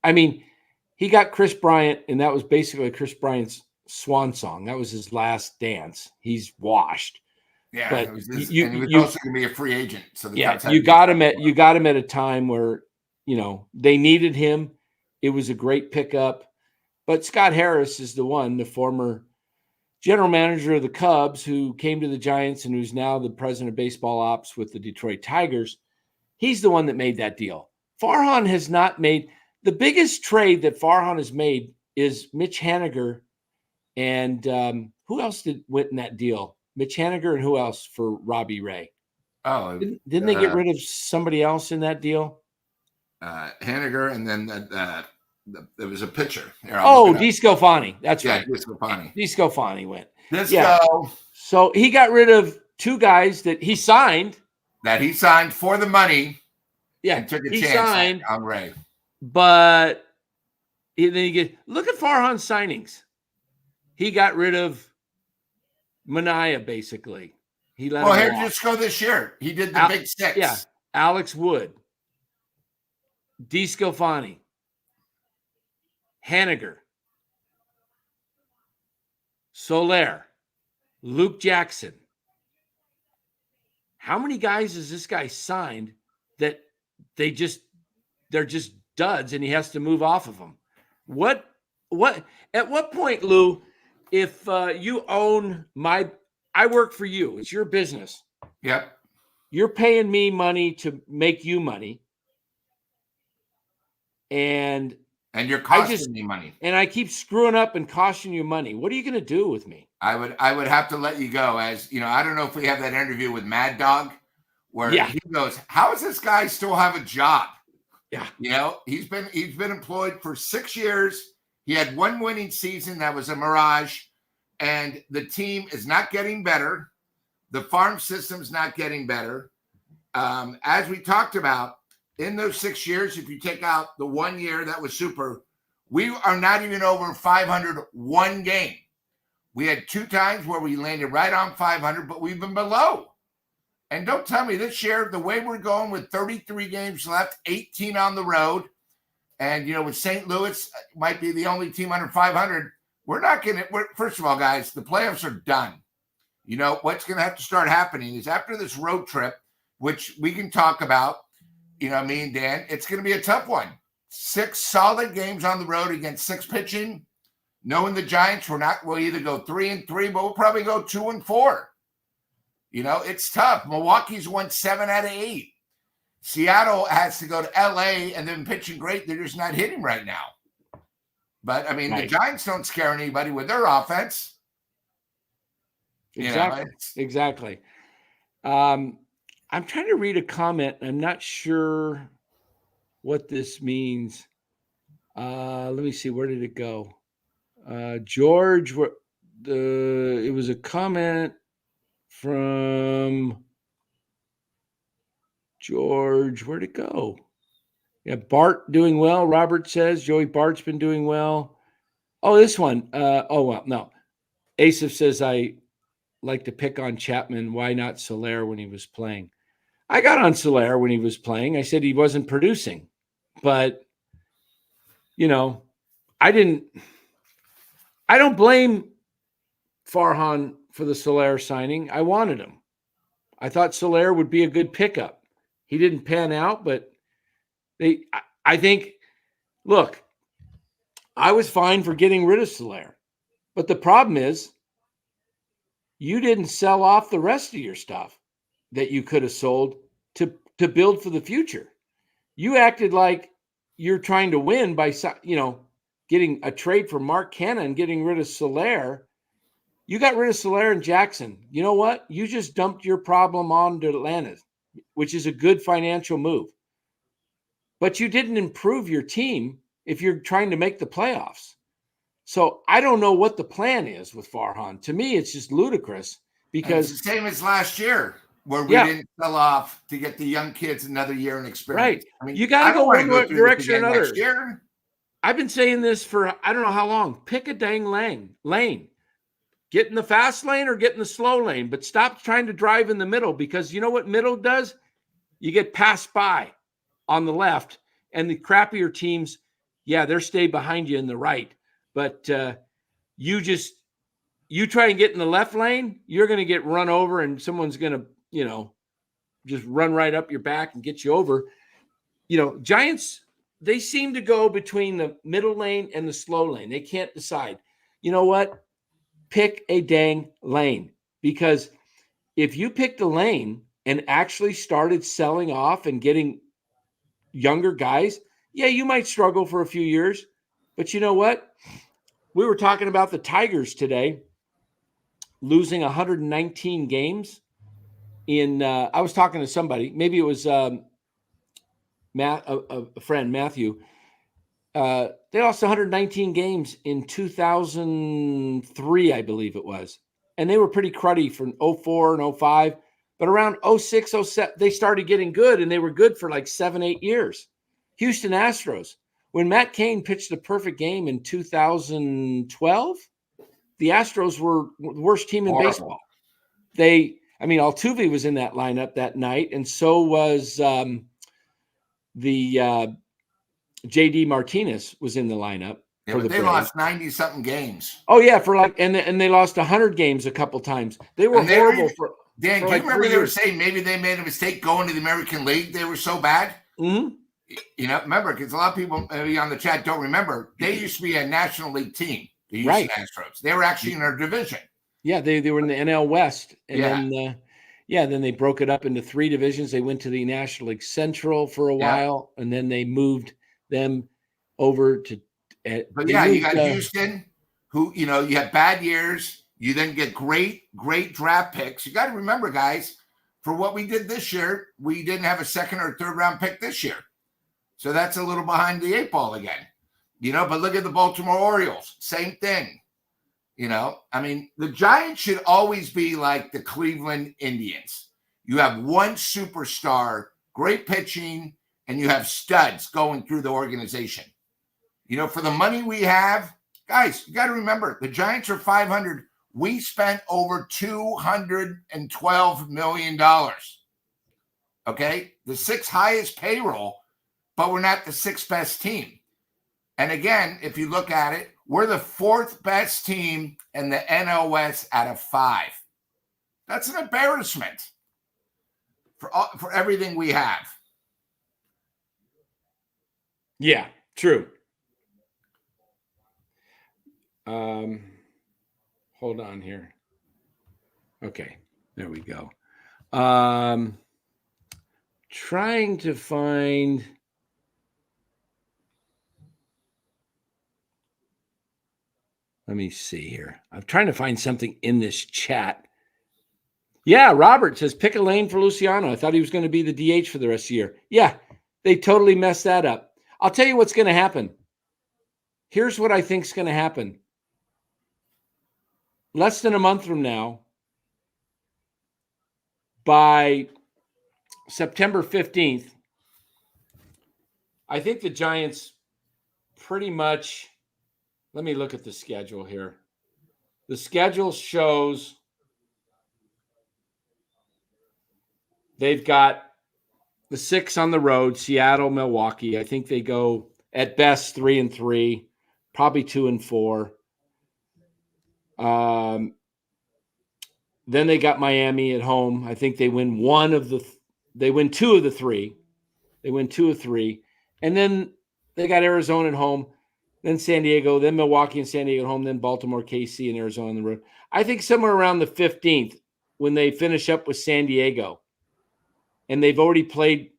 He got Chris Bryant, and that was basically Chris Bryant's swan song. That was his last dance. He's washed. Yeah, but and he was also going to be a free agent. So you got him at a time where they needed him. It was a great pickup. But Scott Harris is the former general manager of the Cubs, who came to the Giants and who's now the president of baseball ops with the Detroit Tigers. He's the one that made that deal. Farhan has not made the biggest trade that Farhan has made is Mitch Haniger. And who else went in that deal? Mitch Haniger and who else for Robbie Ray? Oh, didn't they get rid of somebody else in that deal? Haniger, and then there was a pitcher. DeSclafani. That's right. DeSclafani. DeSclafani went. So he got rid of two guys that he signed. That he signed for the money. Yeah, and took a chance on Ray. But then look at Farhan's signings. He got rid of Mania, basically. He let him just go this year. He did the big six. Yeah, Alex Wood, DeSclafani, Haniger, Soler, Luke Jackson. How many guys has this guy signed that they're just duds and he has to move off of them? At what point, Lou, if you own I work for you, it's your business. Yep. You're paying me money to make you money. And you're costing me money. And I keep screwing up and costing you money. What are you going to do with me? I would have to let you go. As I don't know if we have that interview with Mad Dog where he goes, how does this guy still have a job? Yeah. He's been employed for 6 years. He had one winning season. That was a mirage. And the team is not getting better. The farm system's not getting better. As we talked about, in those 6 years, if you take out the 1 year that was super, we are not even over 500 one game. We had 2 times where we landed right on 500, but we've been below. And don't tell me this year, the way we're going with 33 games left, 18 on the road, and, with St. Louis might be the only team under 500, we're not going to – first of all, guys, the playoffs are done. What's going to have to start happening is after this road trip, which we can talk about, me and Dan, it's going to be a tough one. 6 solid games on the road against 6 pitching. Knowing the Giants, we'll either go 3-3, but we'll probably go 2-4. It's tough. Milwaukee's won 7 out of 8. Seattle has to go to LA and then pitching great. They're just not hitting right now. But the Giants don't scare anybody with their offense. Exactly. I'm trying to read a comment. I'm not sure what this means. Let me see. Where did it go? George, it was a comment from George. Where'd it go? Yeah, Bart doing well. Robert says Joey Bart's been doing well. Oh, this one. No. Asif says I like to pick on Chapman. Why not Soler when he was playing? I got on Soler when he was playing. I said he wasn't producing, but I don't blame Farhan for the Soler signing. I wanted him. I thought Soler would be a good pickup. He didn't pan out, but I think, look, I was fine for getting rid of Soler, but the problem is you didn't sell off the rest of your stuff that you could have sold to build for the future. You acted like you're trying to win by, getting a trade for Mark Canha and getting rid of Soler. You got rid of Soler and Jackson. You know what? You just dumped your problem on to Atlanta, which is a good financial move. But you didn't improve your team if you're trying to make the playoffs. So I don't know what the plan is with Farhan. To me, it's just ludicrous because it's the same as last year where we didn't sell off to get the young kids another year in experience. Right. I mean, You got to go one direction or another. Next year. I've been saying this for I don't know how long. Pick a dang lane. Get in the fast lane or get in the slow lane, but stop trying to drive in the middle because you know what middle does? You get passed by on the left, and the crappier teams, they're stay behind you in the right. But you try and get in the left lane, you're going to get run over, and someone's going to, just run right up your back and get you over. Giants, they seem to go between the middle lane and the slow lane. They can't decide. You know what? Pick a dang lane, because if you picked a lane and actually started selling off and getting younger guys, you might struggle for a few years. But you know what? We were talking about the Tigers today, losing 119 games. I was talking to somebody, maybe it was a friend, Matthew. They lost 119 games in 2003, I believe it was. And they were pretty cruddy from 04 and 05. But around 06, 07, they started getting good, and they were good for like 7-8 years. Houston Astros, when Matt Cain pitched a perfect game in 2012, the Astros were the worst team in baseball. Altuve was in that lineup that night, and so was JD Martinez was in the lineup. Yeah, but they lost 90-something games. Oh yeah, and they lost 100 games a couple times. They were horrible Dan, do you remember they were saying maybe they made a mistake going to the American League? They were so bad. Mm-hmm. Remember, because a lot of people maybe on the chat don't remember, they used to be a National League team, the Houston Astros. They were actually in our division. Yeah, they were in the NL West. And then they broke it up into 3 divisions. They went to the National League Central for a while, and then they moved them over to you got Houston, who, you have bad years. You then get great draft picks. You got to remember, guys, for what we did this year, we didn't have a 2nd or 3rd round pick this year. So that's a little behind the 8 ball again. But look at the Baltimore Orioles. Same thing. The Giants should always be like the Cleveland Indians. You have one superstar, great pitching, and you have studs going through the organization. For the money we have, guys, you got to remember, the Giants are 500. We spent over $212 million. Okay? The 6th highest payroll, but we're not the 6th best team. And again, if you look at it, we're the 4th best team in the NL West out of 5. That's an embarrassment for everything we have. Yeah, true. Hold on here. Okay, there we go. Trying to find. Let me see here. I'm trying to find something in this chat. Yeah, Robert says pick a lane for Luciano. I thought he was going to be the DH for the rest of the year. Yeah, they totally messed that up. I'll tell you what's going to happen. Here's what I think is going to happen. Less than a month from now, by September 15th, I think the Giants pretty much, let me look at the schedule here. The schedule shows they've got the 6 on the road, Seattle, Milwaukee. I think they go at best 3-3, probably 2-4. Then they got Miami at home. I think they win 2 of the 3. They win 2 of 3. And then they got Arizona at home, then San Diego, then Milwaukee and San Diego at home, then Baltimore, KC, and Arizona on the road. I think somewhere around the 15th, when they finish up with San Diego, and they've already played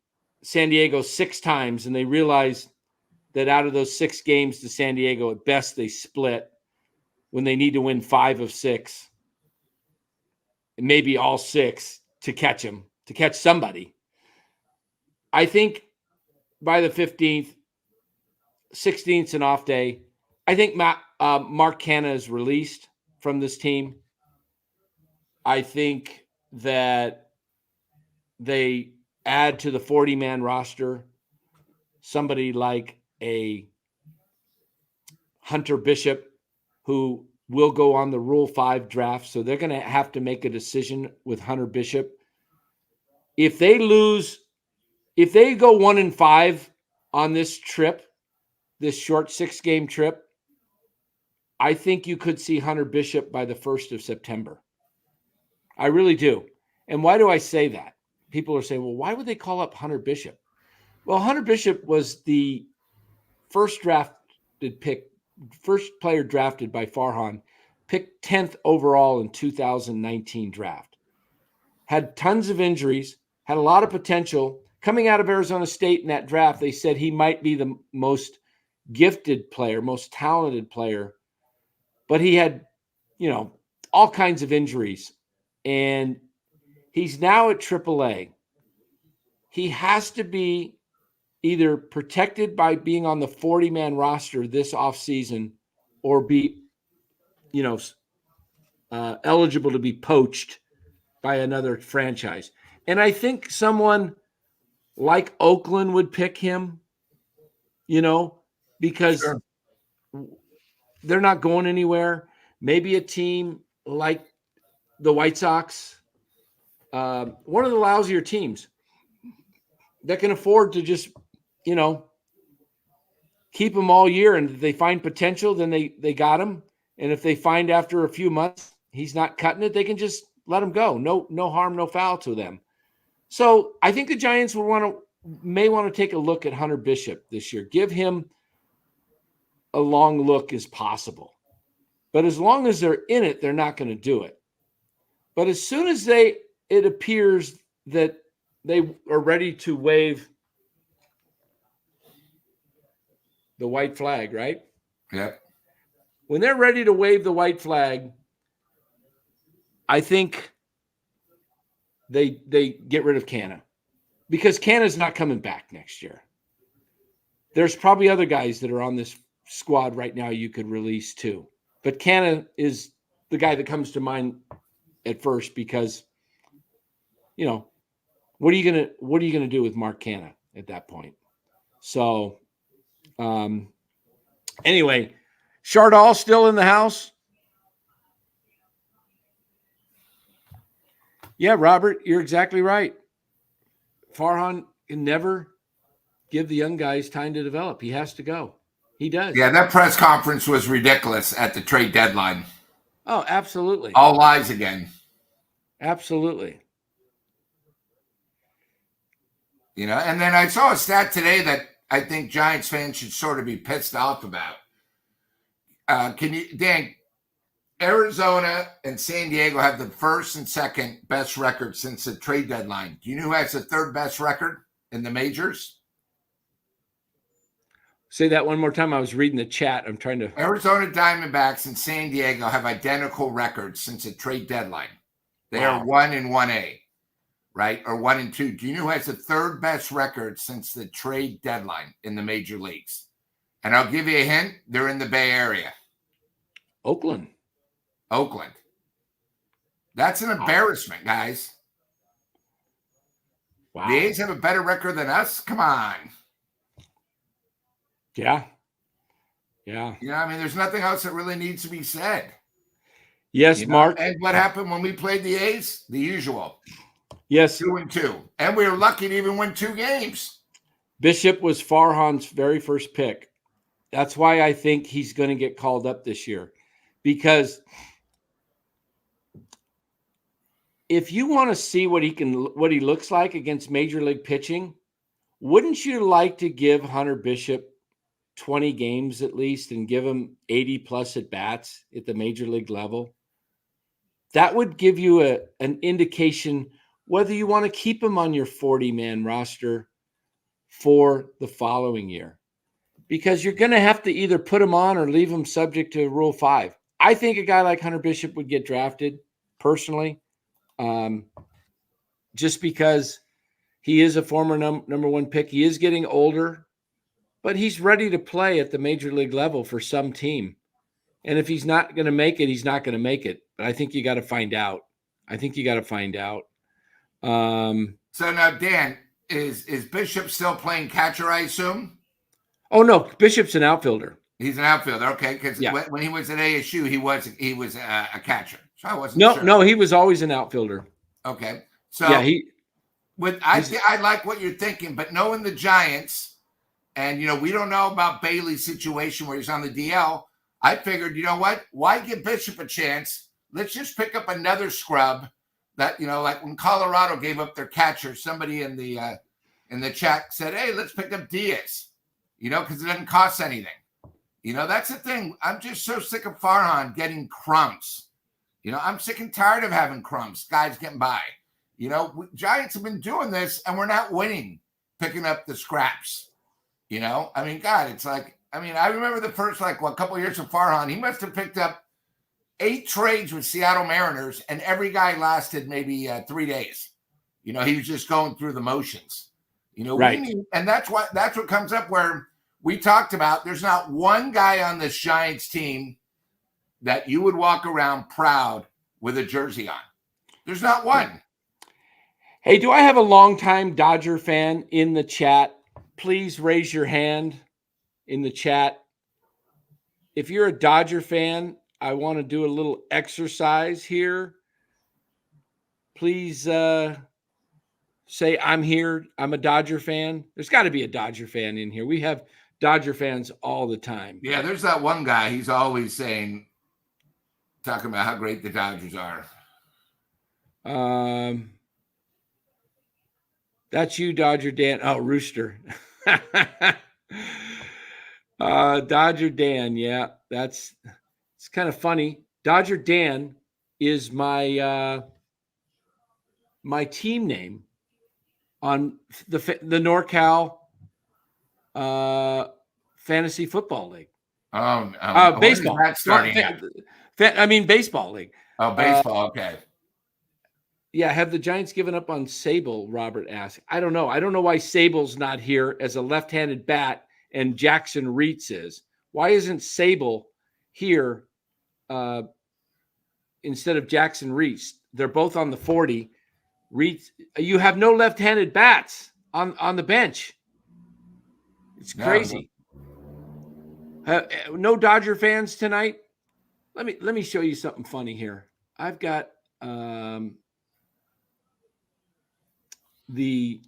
San Diego 6 times, and they realize that out of those 6 games to San Diego, at best they split when they need to win 5 of 6, and maybe all 6 to catch them, to catch somebody. I think by the 15th, 16th's an off day. I think Mark Canha is released from this team. I think that they add to the 40-man roster somebody like a Hunter Bishop, who will go on the Rule 5 draft. So they're going to have to make a decision with Hunter Bishop. If they go 1-5 on this trip, this short 6-game trip, I think you could see Hunter Bishop by the 1st of September. I really do. And why do I say that? People are saying, well, why would they call up Hunter Bishop? Well, Hunter Bishop was the first player drafted by Farhan, picked 10th overall in 2019 draft. Had tons of injuries, had a lot of potential. Coming out of Arizona State in that draft, they said he might be the most gifted player, most talented player, but he had, all kinds of injuries. And he's now at AAA. He has to be either protected by being on the 40-man roster this offseason or be, eligible to be poached by another franchise. And I think someone like Oakland would pick him, because Sure. they're not going anywhere. Maybe a team like the White Sox, one of the lousier teams that can afford to just, keep him all year. And if they find potential, then they got him. And if they find after a few months he's not cutting it, they can just let him go. No harm, no foul to them. So I think the Giants may want to take a look at Hunter Bishop this year. Give him a long look as possible. But as long as they're in it, they're not going to do it. But as soon as it appears that they are ready to wave the white flag, right? Yep. When they're ready to wave the white flag, I think they get rid of Canha, because Canha's not coming back next year. There's probably other guys that are on this squad right now you could release too. But Canha is the guy that comes to mind at first, because, what are you gonna do with Mark Canha at that point? So, anyway, Chardall still in the house. Yeah, Robert, you're exactly right. Farhan can never give the young guys time to develop. He has to go. He does. Yeah, that press conference was ridiculous at the trade deadline. Oh, absolutely. All lies again. Absolutely. And then I saw a stat today that I think Giants fans should sort of be pissed off about. Dan, Arizona and San Diego have the first and second best record since the trade deadline. Do you know who has the third best record in the majors? Say that one more time. I was reading the chat. I'm trying to. Arizona Diamondbacks and San Diego have identical records since the trade deadline. They are 1-1A, right? Or 1-2. Do you know who has the third best record since the trade deadline in the major leagues? And I'll give you a hint. They're in the Bay Area. Oakland. That's an embarrassment, guys. Wow. The A's have a better record than us? Come on. Yeah. There's nothing else that really needs to be said. Yes, Mark. And what happened when we played the A's? The usual. Yes. 2-2. And we were lucky to even win 2 games. Bishop was Farhan's very first pick. That's why I think he's going to get called up this year. Because if you want to see what he looks like against major league pitching, wouldn't you like to give Hunter Bishop 20 games at least and give him 80 plus at bats at the major league level? That would give you an indication whether you want to keep him on your 40-man roster for the following year, because you're going to have to either put him on or leave him subject to Rule 5. I think a guy like Hunter Bishop would get drafted personally, just because he is a former number one pick. He is getting older. but he's ready to play at the major league level for some team. And if he's not going to make it, he's not going to make it. But I think you got to find out. So now, Dan, is Bishop still playing catcher, I assume? Oh, no, Bishop's an outfielder. He's an outfielder, okay, because when he was at ASU, he was a catcher. So I wasn't sure. No, he was always an outfielder. Okay. So yeah, I like what you're thinking, but knowing the Giants, and we don't know about Bailey's situation where he's on the DL, I figured, you know what? Why give Bishop a chance? Let's just pick up another scrub that, like when Colorado gave up their catcher, somebody in the chat said, hey, let's pick up Diaz, because it doesn't cost anything. That's the thing. I'm just so sick of Farhan getting crumbs. I'm sick and tired of having crumbs, guys getting by. Giants have been doing this and we're not winning, picking up the scraps. God, it's like, I remember the first, couple of years of Farhan, he must have picked up 8 trades with Seattle Mariners and every guy lasted maybe 3 days. He was just going through the motions, right. And that's what comes up where we talked about. There's not one guy on this Giants team that you would walk around proud with a jersey on. There's not one. Hey, do I have a longtime Dodger fan in the chat? Please raise your hand in the chat. If you're a Dodger fan, I want to do a little exercise here. Please say I'm here. I'm a Dodger fan. There's got to be a Dodger fan in here. We have Dodger fans all the time. Yeah, there's that one guy. He's always talking about how great the Dodgers are. That's you, Dodger Dan. Oh, Rooster. Dodger Dan. Yeah, it's kind of funny. Dodger Dan is my team name on the NorCal Fantasy Football League. Baseball. That's starting. Baseball league. Oh, baseball. Okay. Yeah, have the Giants given up on Sable? Robert asked. I don't know. I don't know why Sable's not here as a left-handed bat and Jackson Reitz is. Why isn't Sable here instead of Jackson Reitz? They're both on the 40. Reitz, you have no left-handed bats on the bench. It's crazy. No Dodger fans tonight. Let me show you something funny here. I've got Hit the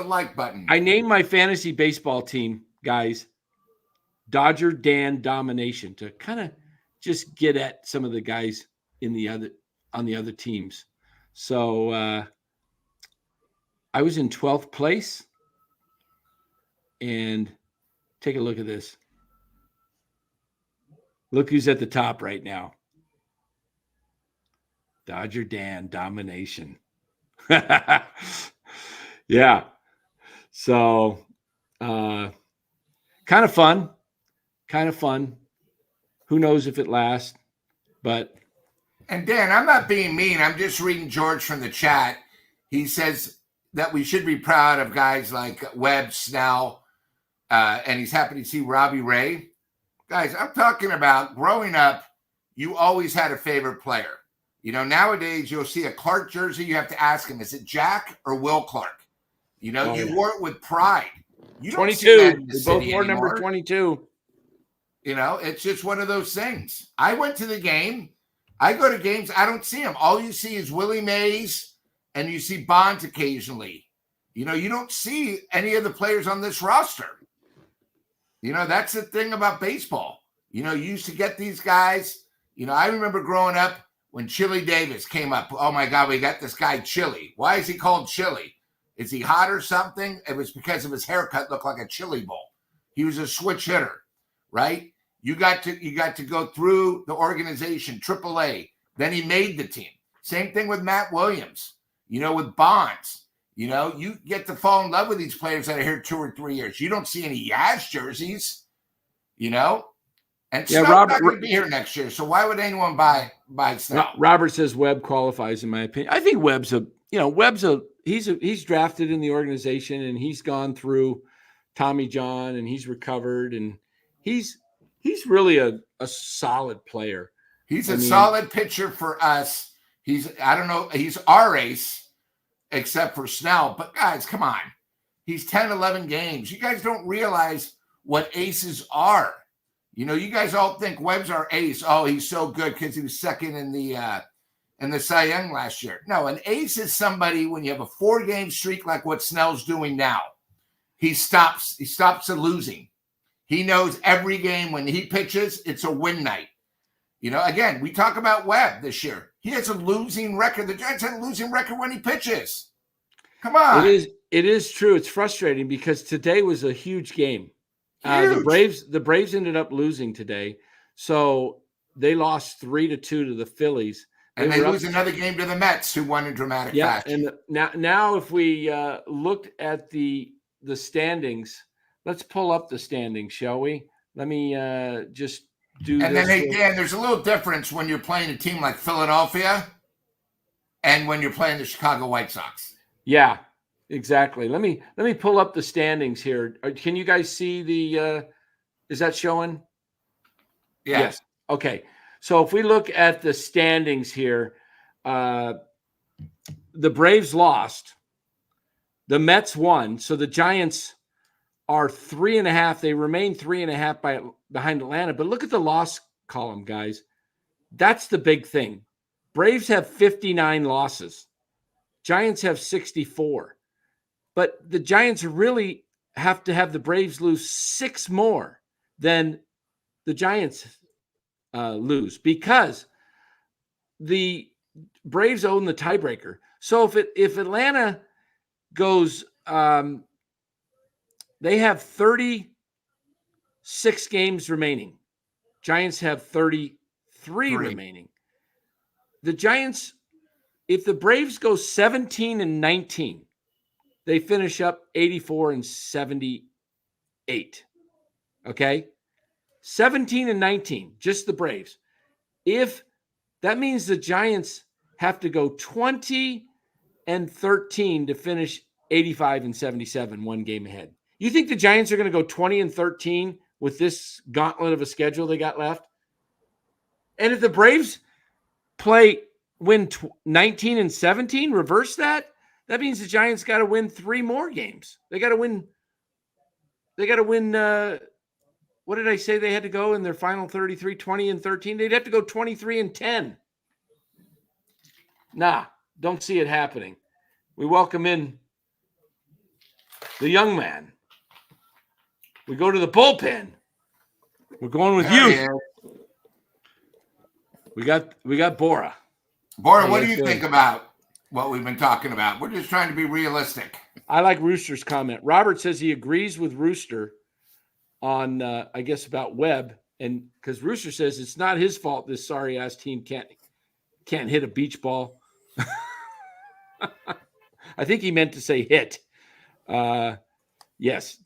like button. I named my fantasy baseball team, guys, Dodger Dan Domination, to kind of just get at some of the guys on the other teams. So I was in 12th place, and take a look at this. Look who's at the top right now. Dodger Dan Domination. Yeah. So kind of fun. Who knows if it lasts, but. And Dan, I'm not being mean. I'm just reading George from the chat. He says that we should be proud of guys like Webb, Snell, and he's happy to see Robbie Ray. Guys, I'm talking about growing up, you always had a favorite player. Nowadays you'll see a Clark jersey. You have to ask him, is it Jack or Will Clark? You wore it with pride. You 22. We both wore number 22. It's just one of those things. I went to the game. I go to games. I don't see him. All you see is Willie Mays and you see Bonds occasionally. You don't see any of the players on this roster. That's the thing about baseball. You used to get these guys. I remember growing up when Chili Davis came up. Oh, my God, we got this guy Chili. Why is he called Chili? Is he hot or something? It was because of his haircut looked like a chili bowl. He was a switch hitter, right? You got to go through the organization, AAA. Then he made the team. Same thing with Matt Williams, with Bonds. You get to fall in love with these players that are here 2 or 3 years. You don't see any Yaz jerseys, And Snell's not going to be here next year, so why would anyone buy Snell? Robert says Webb qualifies, in my opinion. I think Webb's he's drafted in the organization, and he's gone through Tommy John, and he's recovered, and he's really a solid player. He's a solid pitcher for us. He's our ace, except for Snell. But guys, come on. He's 10, 11 games. You guys don't realize what aces are. You know, you guys all think Webb's our ace. Oh, he's so good because he was second in the Cy Young last year. No, an ace is somebody when you have a 4-game streak like what Snell's doing now. He stops the losing. He knows every game when he pitches, it's a win night. You know, again, we talk about Webb this year. He has a losing record. The Giants had a losing record when he pitches. Come on. It is true. It's frustrating because today was a huge game. The Braves ended up losing today. So they lost 3-2 to the Phillies. And they lose another game to the Mets, who won in dramatic fashion. And now if we looked at the standings, let's pull up the standings, shall we? Let me just do and this. And then, hey, Dan, there's a little difference when you're playing a team like Philadelphia and when you're playing the Chicago White Sox. Yeah, exactly. Let me pull up the standings here. Can you guys see the is that showing? Yeah. Yes. Okay. So if we look at the standings here, the Braves lost. The Mets won. So the Giants are 3.5. They remain 3.5 behind Atlanta. But look at the loss column, guys. That's the big thing. Braves have 59 losses. Giants have 64. But the Giants really have to have the Braves lose 6 more than the Giants lose because the Braves own the tiebreaker. So if Atlanta goes, they have 36 games remaining. Giants have 33 remaining. The Giants, if the Braves go 17-19, they finish up 84-78. Okay? 17-19, just the Braves. If that means the Giants have to go 20-13 to finish 85-77, 1 game ahead. You think the Giants are going to go 20-13 with this gauntlet of a schedule they got left? And if the Braves win 19-17, reverse that, that means the Giants got to win 3 more games. They got to win. What did I say they had to go in their final 33, 20-13? They'd have to go 23-10. Nah, don't see it happening. We welcome in the young man. We go to the bullpen. We're going with you. We got Bora. Bora, what do you think about what we've been talking about? We're just trying to be realistic. I like Rooster's comment. Robert says he agrees with Rooster on, I guess, about Webb, and because Rooster says it's not his fault this sorry ass team can't hit a beach ball. I think he meant to say hit. Yes,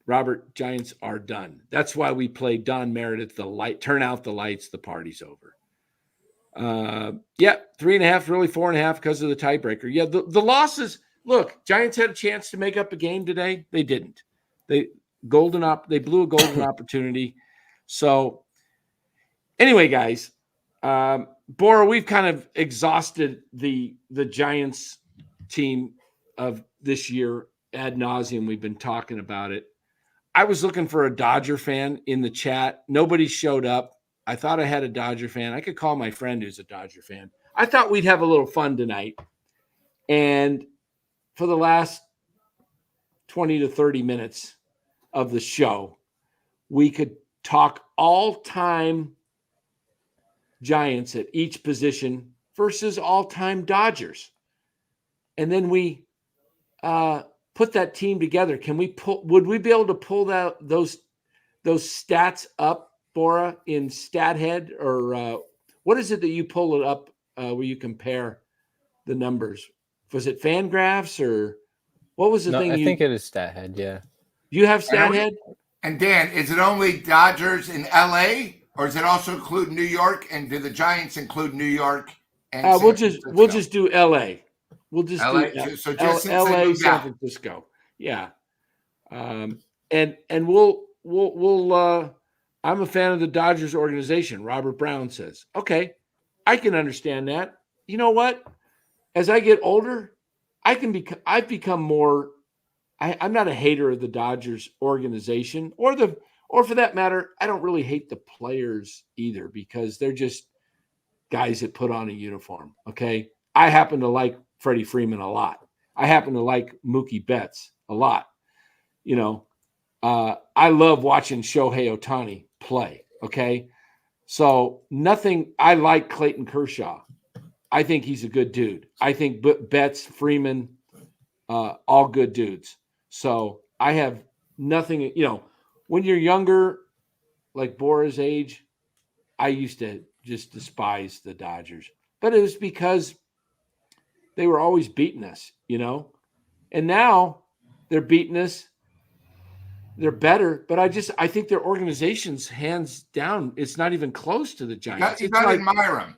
Robert, Giants are done. That's why we play Don Meredith. Turn out the lights. The party's over. 3.5, really 4.5 because of the tiebreaker. Yeah, the losses. Look, Giants had a chance to make up a game today. They didn't. They blew a golden opportunity. So anyway, guys, Bora, we've kind of exhausted the Giants team of this year ad nauseum. We've been talking about it. I was looking for a Dodger fan in the chat. Nobody showed up. I thought I had a Dodger fan. I could call my friend who's a Dodger fan. I thought we'd have a little fun tonight. And for the last 20 to 30 minutes of the show, we could talk all-time Giants at each position versus all-time Dodgers. And then we put that team together. Would we be able to pull those stats up, Bora, in StatHead? Or what is it that you pull it up where you compare the numbers? Was it Fangraphs or what was the thing? I think it is StatHead, yeah. You have StatHead? And Dan, is it only Dodgers in LA, or does it also include New York? And do the Giants include New York? And we'll just do LA. We'll just LA, do so just LA, San out. Francisco. Yeah. And I'm a fan of the Dodgers organization. Robert Brown says, okay, I can understand that. You know what? As I get older, I've become more. I'm not a hater of the Dodgers organization or for that matter, I don't really hate the players either because they're just guys that put on a uniform. Okay. I happen to like Freddie Freeman a lot. I happen to like Mookie Betts a lot. You know, I love watching Shohei Ohtani play. Okay. So I like Clayton Kershaw. I think he's a good dude. I think Betts, Freeman, all good dudes. So I have nothing, when you're younger, like Bora's age, I used to just despise the Dodgers. But it was because they were always beating us, And now they're beating us. They're better, but I think their organization's hands down. It's not even close to the Giants. You got to admire them.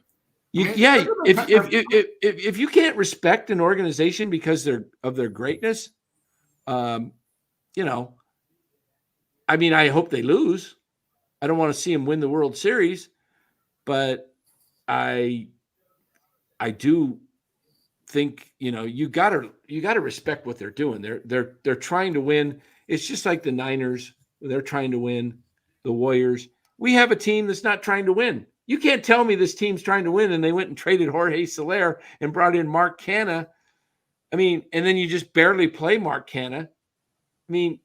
If you can't respect an organization because of their greatness, I hope they lose. I don't want to see them win the World Series, but I do think you gotta respect what they're doing. They're trying to win. It's just like the Niners. They're trying to win. The Warriors. We have a team that's not trying to win. You can't tell me this team's trying to win and they went and traded Jorge Soler and brought in Mark Canha. And then you just barely play Mark Canha. It's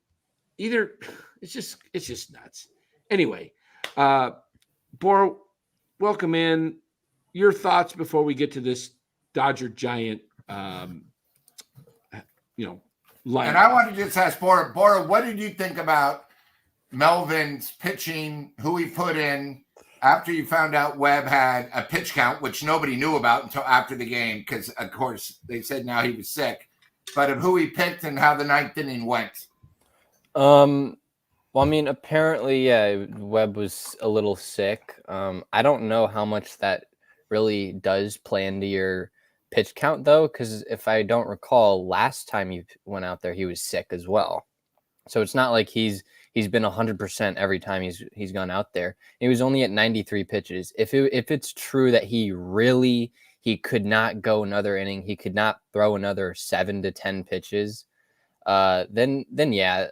just nuts. Anyway, Bora, welcome in. Your thoughts before we get to this Dodger Giant, line. And I want to just ask Bora, what did you think about Melvin's pitching, who he put in after you found out Webb had a pitch count, which nobody knew about until after the game because, of course, they said now he was sick, but of who he picked and how the ninth inning went? Apparently, yeah, Webb was a little sick. I don't know how much that really does play into your pitch count, though, because if I don't recall, last time he went out there, he was sick as well. So it's not like he's been 100% every time he's gone out there. He was only at 93 pitches. If it's true that he could not go another inning, he could not throw another 7 to 10 pitches, then yeah,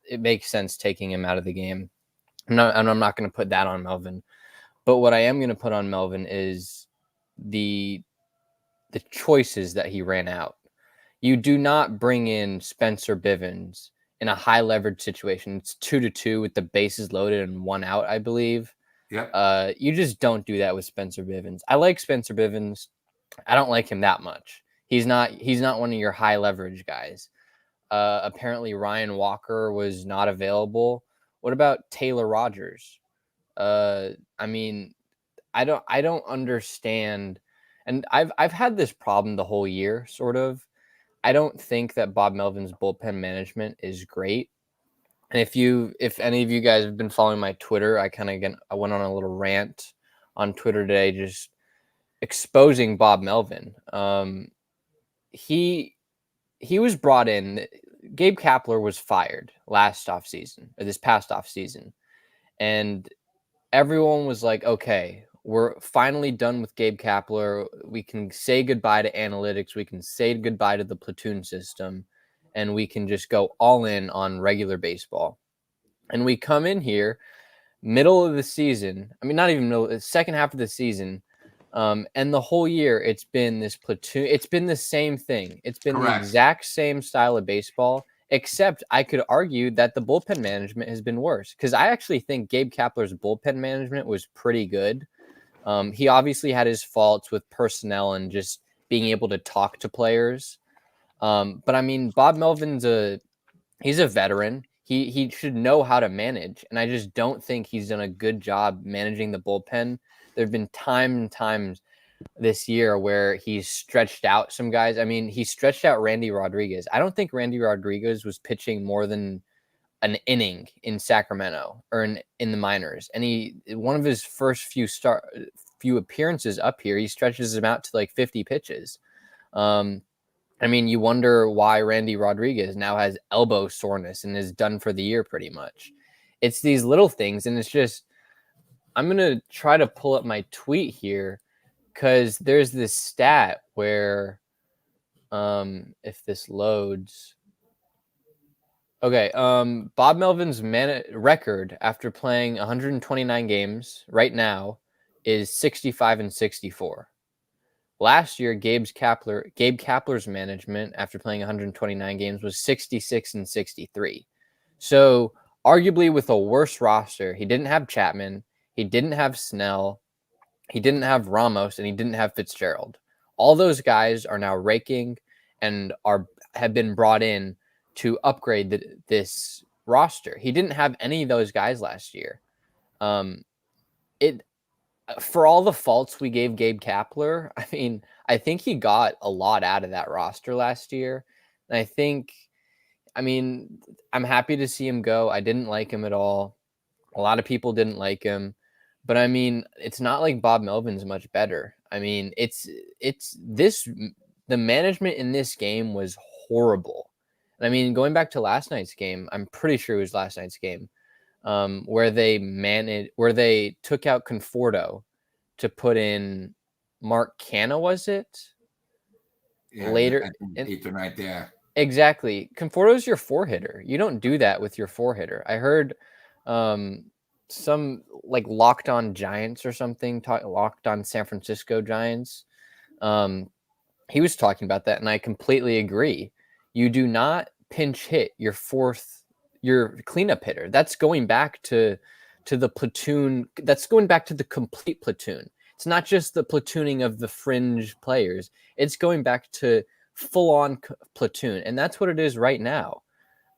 it makes sense taking him out of the game. I'm not going to put that on Melvin. But what I am going to put on Melvin is the choices that he ran out. You do not bring in Spencer Bivens in a high leverage situation. It's 2-2 with the bases loaded and 1 out, I believe. Yeah. You just don't do that with Spencer Bivens. I like Spencer Bivens. I don't like him that much. He's not one of your high leverage guys. Apparently Ryan Walker was not available. What about Taylor Rogers? I don't understand. And I've had this problem the whole year, sort of. I don't think that Bob Melvin's bullpen management is great. And if any of you guys have been following my Twitter, I went on a little rant on Twitter today, just exposing Bob Melvin. He was brought in. Gabe Kapler was fired this past offseason. And everyone was like, okay, we're finally done with Gabe Kapler. We can say goodbye to analytics. We can say goodbye to the platoon system, and we can just go all in on regular baseball. And we come in here middle of the season. Not even middle, the second half of the season. And the whole year it's been this platoon. It's been the same thing. It's been Correct. The exact same style of baseball, except I could argue that the bullpen management has been worse because I actually think Gabe Kapler's bullpen management was pretty good. He obviously had his faults with personnel and just being able to talk to players. But Bob Melvin's he's a veteran. He should know how to manage. And I just don't think he's done a good job managing the bullpen. There've been times this year where he's stretched out some guys. He stretched out Randy Rodriguez. I don't think Randy Rodriguez was pitching more than an inning in Sacramento or in the minors. And one of his first few appearances up here, he stretches him out to like 50 pitches. I mean, you wonder why Randy Rodriguez now has elbow soreness and is done for the year pretty much. It's these little things, and it's just, I'm going to try to pull up my tweet here because there's this stat where, if this loads. Okay, Bob Melvin's record after playing 129 games right now is 65-64. Last year, Gabe Kapler's management after playing 129 games was 66-63. So arguably with a worse roster, he didn't have Chapman, he didn't have Snell, he didn't have Ramos, and he didn't have Fitzgerald. All those guys are now raking and have been brought in to upgrade this roster. He didn't have any of those guys last year. For all the faults we gave Gabe Kapler, I mean, I think he got a lot out of that roster last year. And I'm happy to see him go. I didn't like him at all. A lot of people didn't like him. But I mean, it's not like Bob Melvin's much better. I mean, the management in this game was horrible. And I mean, going back to last night's game, I'm pretty sure it was last night's game, where they took out Conforto to put in Mark Canha, was it? Yeah, Later, eighth or ninth, yeah. Exactly. Conforto's your 4-hitter. You don't do that with your 4-hitter. I heard some like Locked On Giants or something, Locked On San Francisco Giants. He was talking about that, and I completely agree. You do not pinch hit your cleanup hitter. That's going back to the platoon. That's going back to the complete platoon. It's not just the platooning of the fringe players. It's going back to full-on platoon, and that's what it is right now.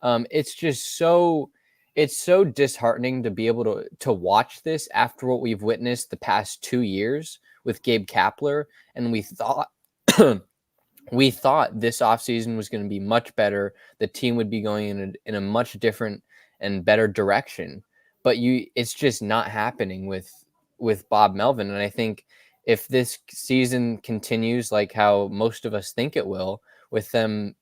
It's just so disheartening to be able to watch this after what we've witnessed the past 2 years with Gabe Kapler, and we thought this offseason was going to be much better. The team would be going in a much different and better direction, but it's just not happening with Bob Melvin. And I think if this season continues like how most of us think it will, with them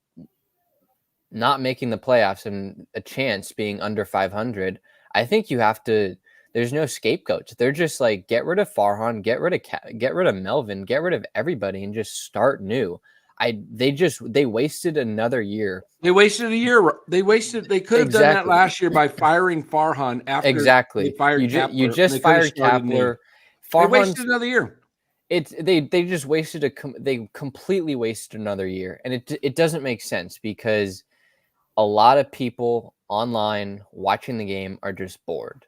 not making the playoffs and a chance being under 500, I think there's no scapegoats. They're just like, get rid of Farhan, get rid of Melvin, get rid of everybody and just start new. They wasted another year. They wasted a year. They could have done that last year by firing Farhan after they fired Kapler. You just fired Kapler. They wasted another year. They completely wasted another year. And it doesn't make sense because a lot of people online watching the game are just bored.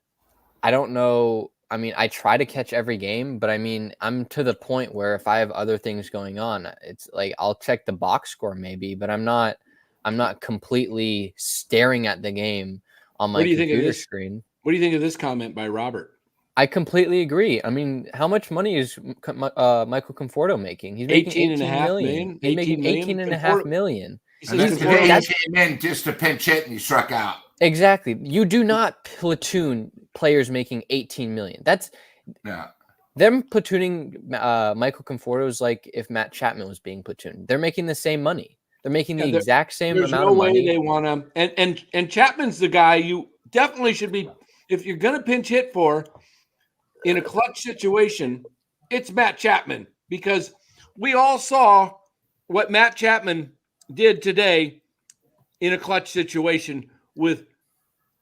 I don't know. I mean, I try to catch every game, but I mean, I'm to the point where if I have other things going on, it's like I'll check the box score maybe, but I'm not completely staring at the game on my computer screen. What do you think of this comment by Robert? I completely agree. I mean, how much money is Michael Conforto making? He's making $18 million. He's making $18.5 million. He came in just to pinch hit and he struck out. Exactly. You do not platoon players making $18 million. That's them platooning Michael Conforto is like if Matt Chapman was being platooned. They're making the same money. They're making the exact same amount of money. There's no way they want to. And Chapman's the guy you definitely should be, if you're going to pinch hit for in a clutch situation, it's Matt Chapman, because we all saw what Matt Chapman did today in a clutch situation with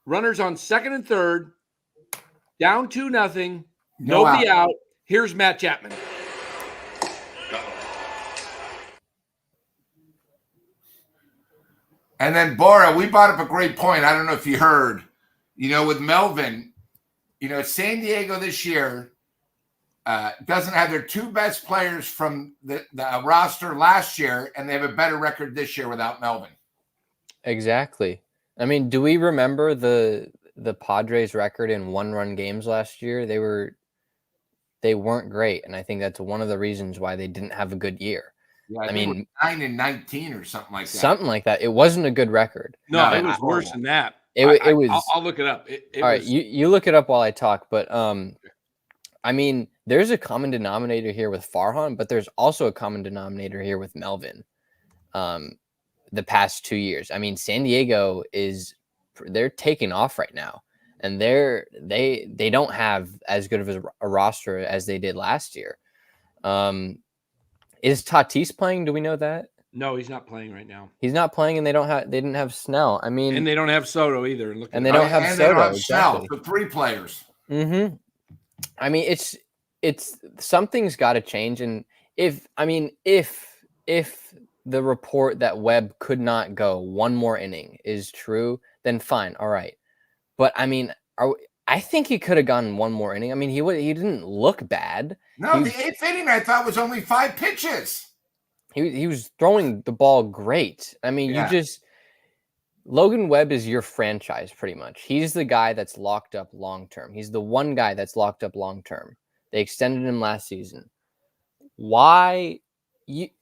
runners on second and third, down 2-0, nobody out. Here's Matt Chapman. And then Bora, we brought up a great point. I don't know if you heard, with Melvin, San Diego this year doesn't have their two best players from the roster last year, and they have a better record this year without Melvin. Exactly. I mean, do we remember the Padres record in one-run games last year? They weren't great, and I think that's one of the reasons why they didn't have a good year. Yeah, I mean, 9-19 or something like that. Something like that. It wasn't a good record. No, it was worse than that. It was. I'll look it up. All right, you look it up while I talk. But I mean, there's a common denominator here with Farhan, but there's also a common denominator here with Melvin. the past 2 years. I mean, San Diego they're taking off right now, and they don't have as good of a roster as they did last year. Is Tatis playing? Do we know that? No, he's not playing right now. He's not playing, and they didn't have Snell. I mean, And they don't have Soto either. And they don't have and Soto. they don't have Exactly. Snell, so 3 players. Mm-hmm. I mean, it's something's got to change. And if the report that Webb could not go one more inning is true, then fine, all right. But I mean, I think he could have gone one more inning. I mean, he didn't look bad. No, the 8th inning I thought was only 5 pitches. He was throwing the ball great. I mean, Logan Webb is your franchise pretty much. He's the guy that's locked up long term. He's the one guy that's locked up long term. They extended him last season. Why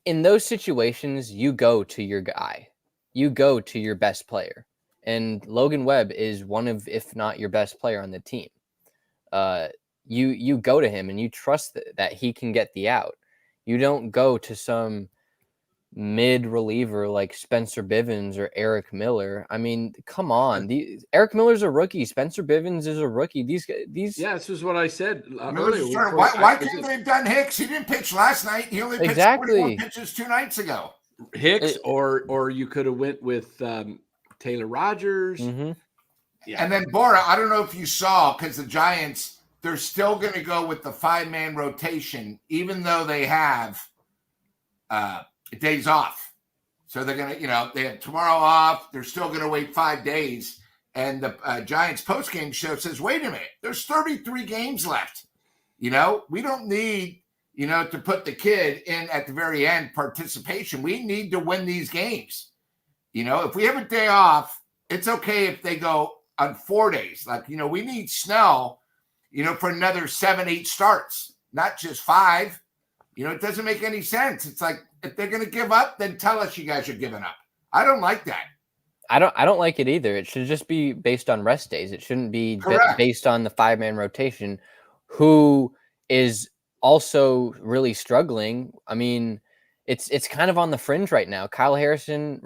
in those situations you go to your guy. You go to your best player. And Logan Webb is one of, if not your best player on the team. You go to him and you trust that he can get the out. You don't go to some mid reliever like Spencer Bivens or Eric Miller. I mean, come on. Eric Miller's a rookie. Spencer Bivens is a rookie. These Yeah, this is what I said earlier. Why couldn't they have done Hicks? He didn't pitch last night. He only pitched 41 pitches 2 nights ago. Hicks, or you could have went with Taylor Rogers. Mm-hmm. Yeah. And then Bora, I don't know if you saw, because the Giants, they're still going to go with the 5-man rotation, even though they have days off. So they're going to, they have tomorrow off. They're still going to wait 5 days. And the Giants postgame show says, wait a minute, there's 33 games left. We don't need, to put the kid in at the very end participation. We need to win these games. If we have a day off, it's okay if they go on 4 days. Like, we need Snell, for another 7-8 starts, not just 5. It doesn't make any sense. It's like, if they're going to give up, then tell us you guys are giving up. I don't like that. I don't like it either. It should just be based on rest days. It shouldn't be based on the 5-man rotation, who is also really struggling. I mean, it's kind of on the fringe right now. Kyle Harrison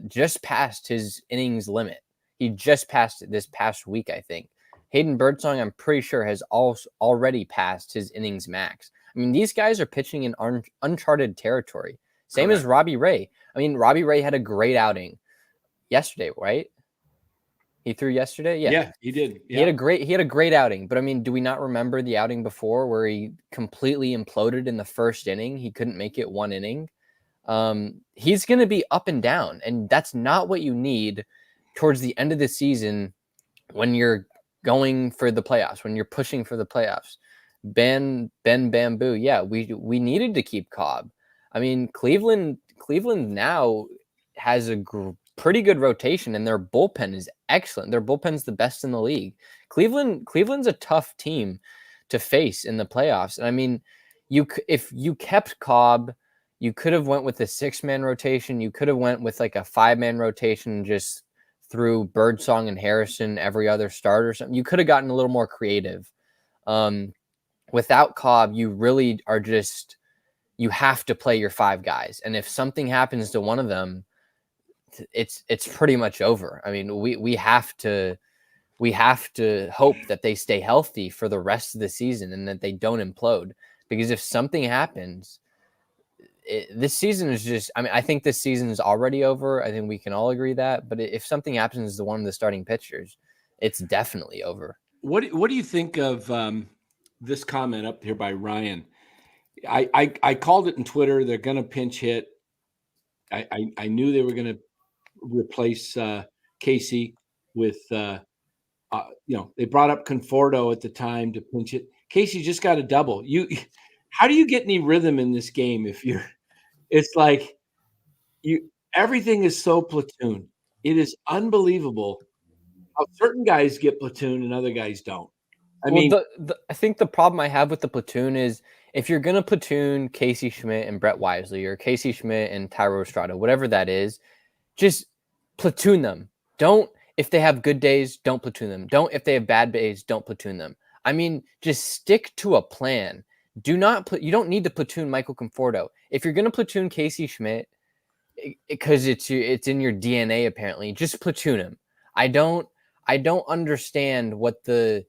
just passed his innings limit. He just passed it this past week, I think. Hayden Birdsong, I'm pretty sure, has already passed his innings max. I mean, these guys are pitching in uncharted territory. Same as Robbie Ray. I mean, Robbie Ray had a great outing yesterday, right? He threw yesterday? Yeah, he did. Yeah. He had a great outing. But I mean, do we not remember the outing before where he completely imploded in the first inning? He couldn't make it 1 inning. He's going to be up and down, and that's not what you need towards the end of the season when you're going for the playoffs, when you're pushing for the playoffs. Ben Bamboo, yeah, we needed to keep Cobb. I mean, Cleveland now has a pretty good rotation, and their bullpen is excellent. Their bullpen's the best in the league. Cleveland's a tough team to face in the playoffs. And I mean, if you kept Cobb, you could have went with the 6-man rotation. You could have went with like a 5-man rotation and just threw Birdsong and Harrison every other start or something. You could have gotten a little more creative. Without Cobb, you really are you have to play your 5 guys. And if something happens to one of them, it's pretty much over. I mean, we have to hope that they stay healthy for the rest of the season and that they don't implode. Because if something happens, this season is just, I mean, I think this season is already over. I think we can all agree that. But if something happens to one of the starting pitchers, it's definitely over. What do you think of this comment up here by Ryan? I called it in Twitter. They're going to pinch hit. I knew they were going to replace Casey with, they brought up Conforto at the time to pinch it. Casey just got a double. How do you get any rhythm in this game it's like everything is so platoon. It is unbelievable how certain guys get platoon and other guys don't. I think the problem I have with the platoon is if you're going to platoon Casey Schmidt and Brett Wisely or Casey Schmidt and Tyro Estrada, whatever that is, just platoon them. If they have good days, don't platoon them. If they have bad days, don't platoon them. I mean, just stick to a plan. You don't need to platoon Michael Conforto. If you're going to platoon Casey Schmidt, because it's in your DNA apparently. Just platoon him. I don't understand what the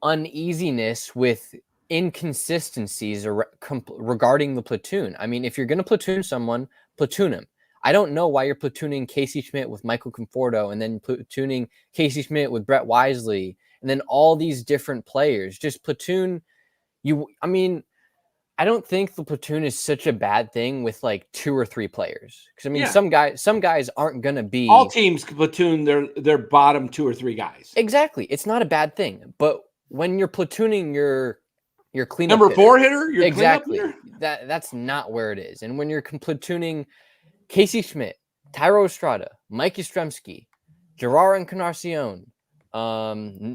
uneasiness with inconsistencies regarding the platoon. I mean, if you're going to platoon someone, platoon him. I don't know why you're platooning Casey Schmidt with Michael Conforto and then platooning Casey Schmidt with Brett Wisely and then all these different players. Just platoon you. I mean, I don't think the platoon is such a bad thing with like 2 or 3 players. Because I mean, some guys aren't going to be. All teams platoon their bottom 2 or 3 guys. Exactly, it's not a bad thing. But when you're platooning your cleanup number 4 hitter, your exactly, hitter? That's not where it is. And when you're platooning Casey Schmidt, Tyro Estrada, Mike Yastrzemski, Gerard Encarnacion,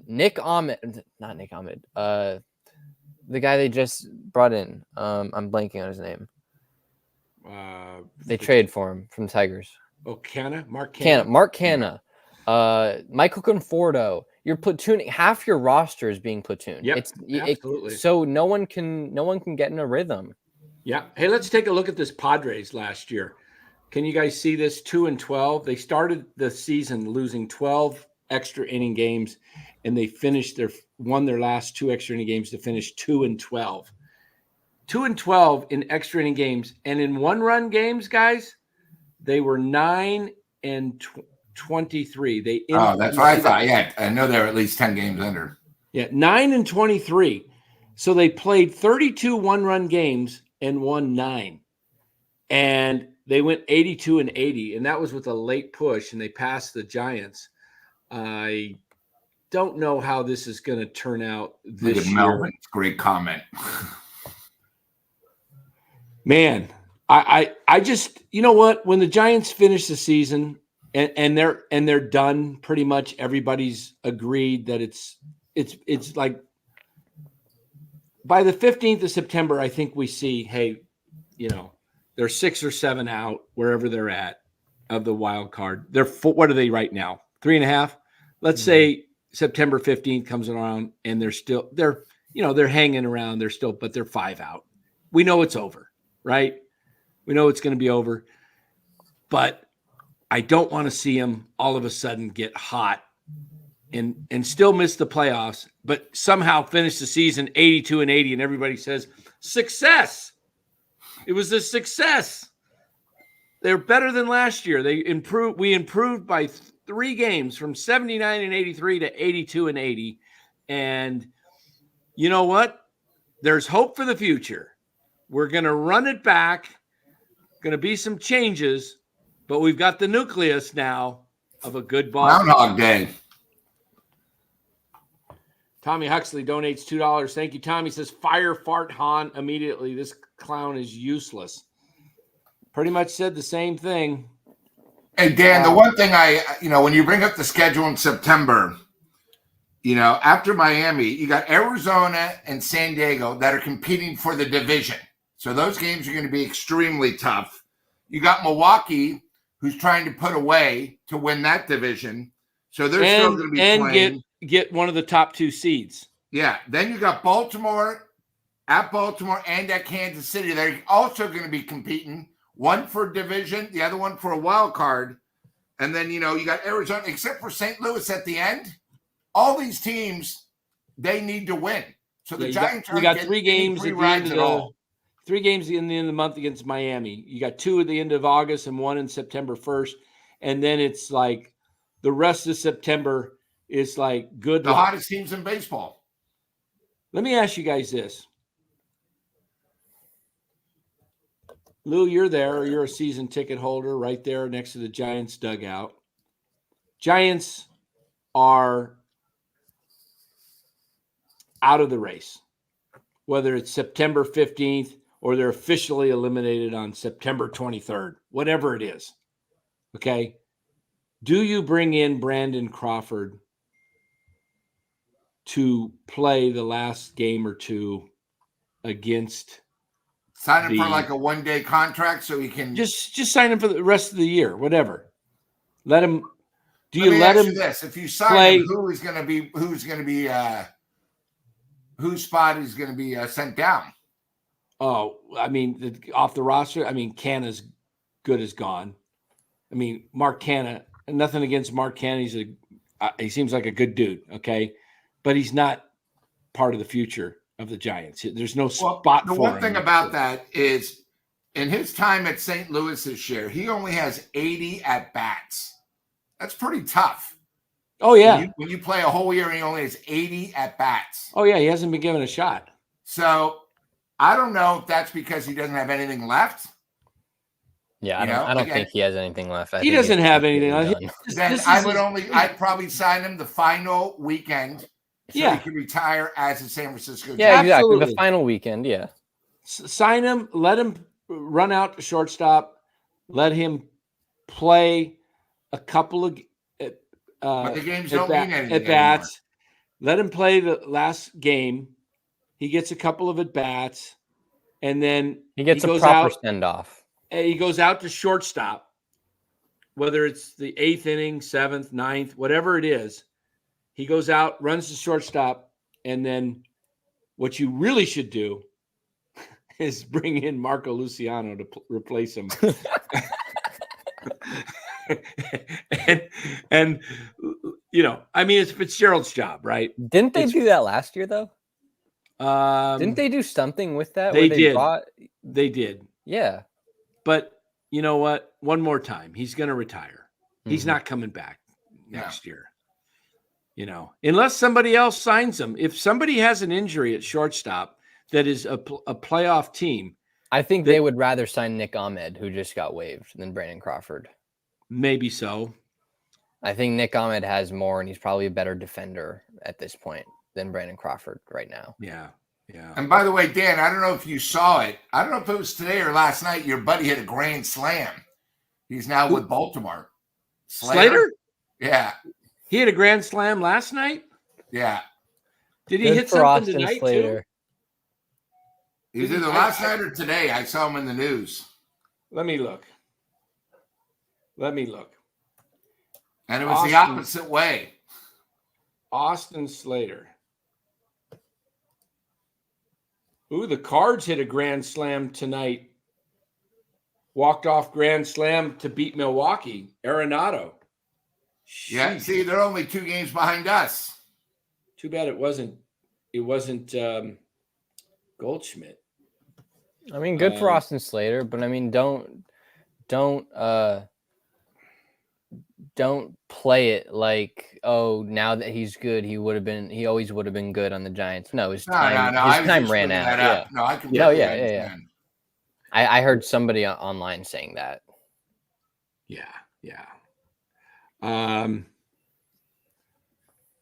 Nick Ahmed, not Nick Ahmed, the guy they just brought in. I'm blanking on his name. They traded for him from the Tigers. Oh, Mark Canna. Michael Conforto. You're platooning. Half your roster is being platooned. Yep, absolutely. So no one can get in a rhythm. Yeah. Hey, let's take a look at this Padres last year. Can you guys see this? 2-12. They started the season losing 12 extra inning games, and they won their last 2 extra inning games to finish 2-12. 2-12 in extra inning games, and in 1-run games, guys, they were 9-23. That's what I thought. Yeah, I know they're at least 10 games under. Yeah, 9-23. So they played 32 1-run games and won 9, and they went 82-80, and that was with a late push, and they passed the Giants. I don't know how this is going to turn out this year. Melvin's great comment. Man, I just, you know what? When the Giants finish the season and they're done, pretty much everybody's agreed that it's like by the 15th of September, I think we see, hey, they're 6 or 7 out wherever they're at of the wild card. What are they right now? 3.5. Let's say September 15th comes around and they're hanging around. But they're 5 out. We know it's over, right? We know it's going to be over, but I don't want to see them all of a sudden get hot and still miss the playoffs, but somehow finish the season 82-80, and everybody says success. It was a success. They're better than last year. We improved by 3 games from 79-83 to 82-80. And you know what? There's hope for the future. We're going to run it back. Going to be some changes, but we've got the nucleus now of a good ball. Groundhog Day. Tommy Huxley donates $2. Thank you, Tommy. Says, fire Fart Han immediately. This clown is useless. Pretty much said the same thing. Hey, Dan, the one thing when you bring up the schedule in September, after Miami, you got Arizona and San Diego that are competing for the division. So those games are going to be extremely tough. You got Milwaukee, who's trying to put away to win that division. So they're still going to be playing. Get one of the top 2 seeds. Yeah. Then you got Baltimore and at Kansas City. They're also going to be competing. One for division, the other one for a wild card. And then, you got Arizona, except for St. Louis at the end. All these teams, they need to win. So the Giants you got 3 games at the end of 3 games in the end of the month against Miami. You got 2 at the end of August and 1 in September 1st. And then it's like the rest of September is like good luck. The hottest teams in baseball. Let me ask you guys this. Lou, you're there. You're a season ticket holder right there next to the Giants dugout. Giants are out of the race, whether it's September 15th or they're officially eliminated on September 23rd, whatever it is. Okay. Do you bring in Brandon Crawford to play the last game or 2 against? Sign him for like a 1-day contract so he can just sign him for the rest of the year, whatever. Let him. Let him this? If you sign him, whose spot is going to be sent down? Oh, I mean, off the roster, I mean, Canna's good as gone. I mean, Mark Canna, nothing against Mark Canna. He seems like a good dude, okay? But he's not part of the future of the Giants. There's no spot the for one him. thing about that is in his time at St. Louis this year, he only has 80 at-bats. That's pretty tough. Oh, yeah. When you play a whole year, he only has 80 at-bats. Oh, yeah, he hasn't been given a shot. So I don't know if that's because he doesn't have anything left. Yeah, I don't think he has anything left. He doesn't have anything left. Then I'd probably sign him the final weekend so he can retire as a San Francisco Giant. Yeah, exactly. The final weekend, yeah. Sign him, let him run out to shortstop, let him play a couple of but the games don't mean anything at bats. Let him play the last game. He gets a couple of at bats, and then he gets a proper send off. He goes out to shortstop, whether it's the 8th inning, 7th, 9th, whatever it is. He goes out, runs to shortstop, and then what you really should do is bring in Marco Luciano to replace him. and I mean, it's Fitzgerald's job, right? Didn't they do that last year, though? Didn't they do something with that? They did. They did. Yeah. But you know what? One more time. He's going to retire. Mm-hmm. He's not coming back next year. Unless somebody else signs him. If somebody has an injury at shortstop that is a playoff team. I think they would rather sign Nick Ahmed, who just got waived, than Brandon Crawford. Maybe so. I think Nick Ahmed has more, and he's probably a better defender at this point than Brandon Crawford right now. Yeah. Yeah. And by the way, Dan, I don't know if you saw it. I don't know if it was today or last night. Your buddy hit a grand slam. He's now with Baltimore. Slater? Yeah. He hit a grand slam last night? Yeah. Did he hit something Austin tonight Slater. Too? Either last night or today. I saw him in the news. Let me look. And it was the opposite way. Austin Slater. Ooh, the Cards hit a grand slam tonight. Walked off grand slam to beat Milwaukee. Arenado. Yeah, see, they're only 2 games behind us. Too bad it wasn't Goldschmidt. I mean, good for Austin Slater, but I mean, don't play it like, oh, now that he's good, he always would have been good on the Giants. No, his time ran out. Yeah. No, I can. Yeah. I heard somebody online saying that. Yeah.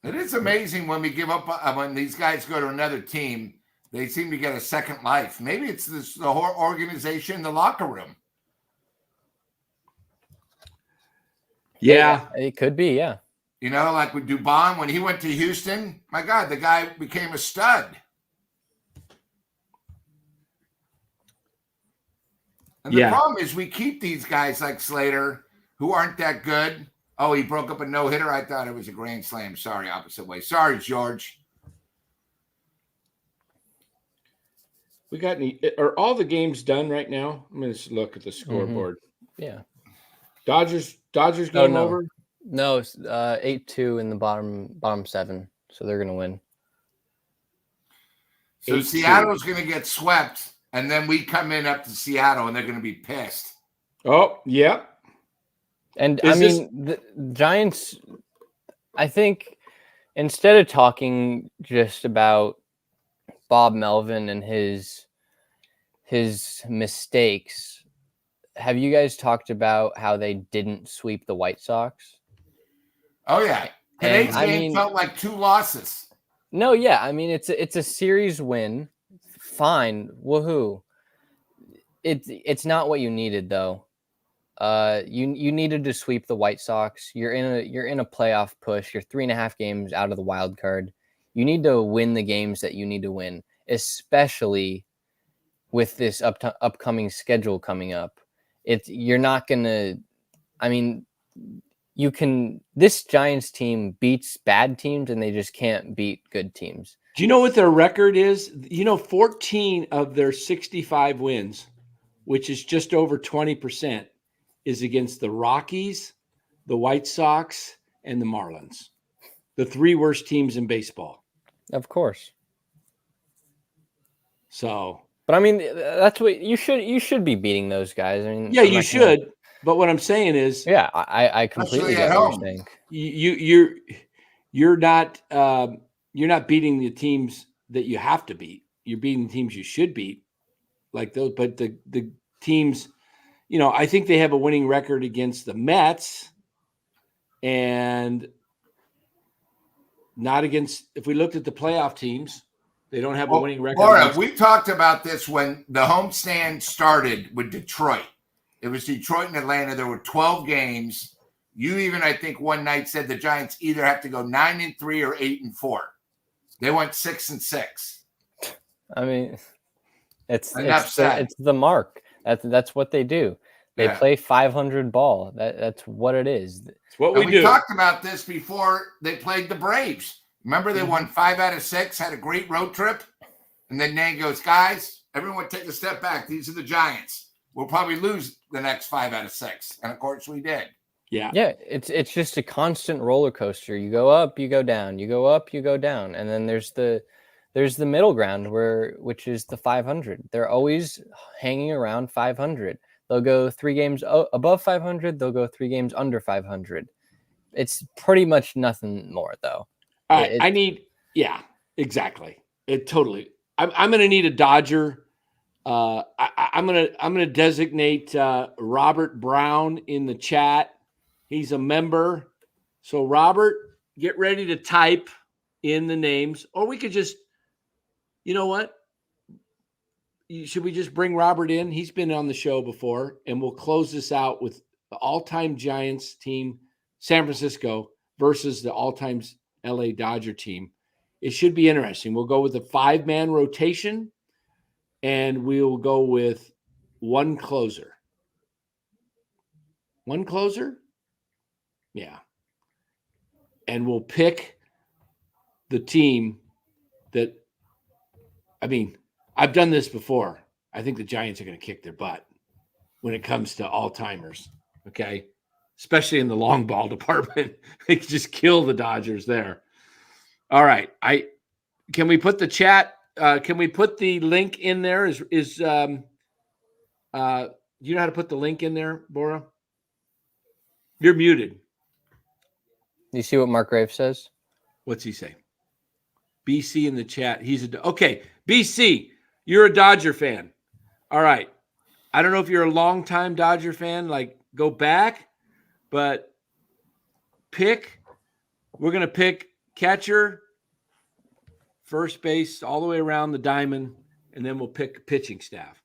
It is amazing when we give up when these guys go to another team. They seem to get a second life. Maybe it's the whole organization, the locker room. Yeah, it could be. Yeah. Like with Dubon, when he went to Houston, my God, the guy became a stud. And the problem is we keep these guys like Slater who aren't that good. Oh, he broke up a no-hitter. I thought it was a grand slam. Sorry, opposite way. Sorry, George. Are all the games done right now? I'm going to look at the scoreboard. Mm-hmm. Yeah. Dodgers game over? No, it's 8-2 in the bottom 7, so they're going to win. So Seattle's going to get swept, and then we come in up to Seattle, and they're going to be pissed. Oh, yeah. And the Giants, I think, instead of talking just about Bob Melvin and his mistakes, have you guys talked about how they didn't sweep the White Sox? Oh yeah, today's game felt like 2 losses. No, yeah, I mean it's a series win, fine, woohoo. It's not what you needed though. You needed to sweep the White Sox. You're in a playoff push. You're 3.5 games out of the wild card. You need to win the games that you need to win, especially with this upcoming schedule coming up. You're not gonna. I mean, this Giants team beats bad teams, and they just can't beat good teams. Do you know what their record is? 14 of their 65 wins, which is just over 20%, is against the Rockies, the White Sox, and the Marlins. The 3 worst teams in baseball. Of course. So, but I mean, that's what you should be beating those guys. I mean, yeah, you should. But what I'm saying is, yeah, I completely get what you're saying. You're not beating the teams that you have to beat. You're beating the teams you should beat, like those. But the teams, I think they have a winning record against the Mets, and not against. If we looked at the playoff teams, they don't have a winning record. Laura, we talked about this when the homestand started with Detroit. It was Detroit and Atlanta. There were 12 games. You even, I think, one night said the Giants either have to go 9-3 or 8-4. They went 6-6. I mean, it's the mark. That's what they do. They play 500 ball. That's what it is. It's what we do. We talked about this before they played the Braves. Remember, they won 5 out of 6, had a great road trip, and then Nan goes, guys, everyone take a step back. These are the Giants. We'll probably lose the next 5 out of 6, and of course we did. Yeah. It's just a constant roller coaster. You go up, you go down. You go up, you go down, and then there's the middle ground which is the 500. They're always hanging around 500. They'll go 3 games above 500. They'll go 3 games under 500. It's pretty much nothing more, though. All right, exactly. Totally. I'm going to need a Dodger. I'm gonna designate Robert Brown in the chat. He's a member. So Robert, get ready to type in the names, or we could just, you know what? Should we just bring Robert in? He's been on the show before, and we'll close this out with the all-time Giants team, San Francisco, versus the all-time LA Dodger team. It should be interesting. We'll go with a 5-man rotation, and we'll go with one closer. One closer? Yeah. And we'll pick the team that, I've done this before. I think the Giants are going to kick their butt when it comes to all-timers, okay? Especially in the long ball department. They can just kill the Dodgers there. All right. Can we put the chat? Can we put the link in there? Do you know how to put the link in there, Bora? You're muted. You see what Mark Graves says? What's he say? BC in the chat. Okay. BC, you're a Dodger fan. All right. I don't know if you're a longtime Dodger fan, like go back, but we're going to pick catcher, first base, all the way around the diamond, and then we'll pick pitching staff.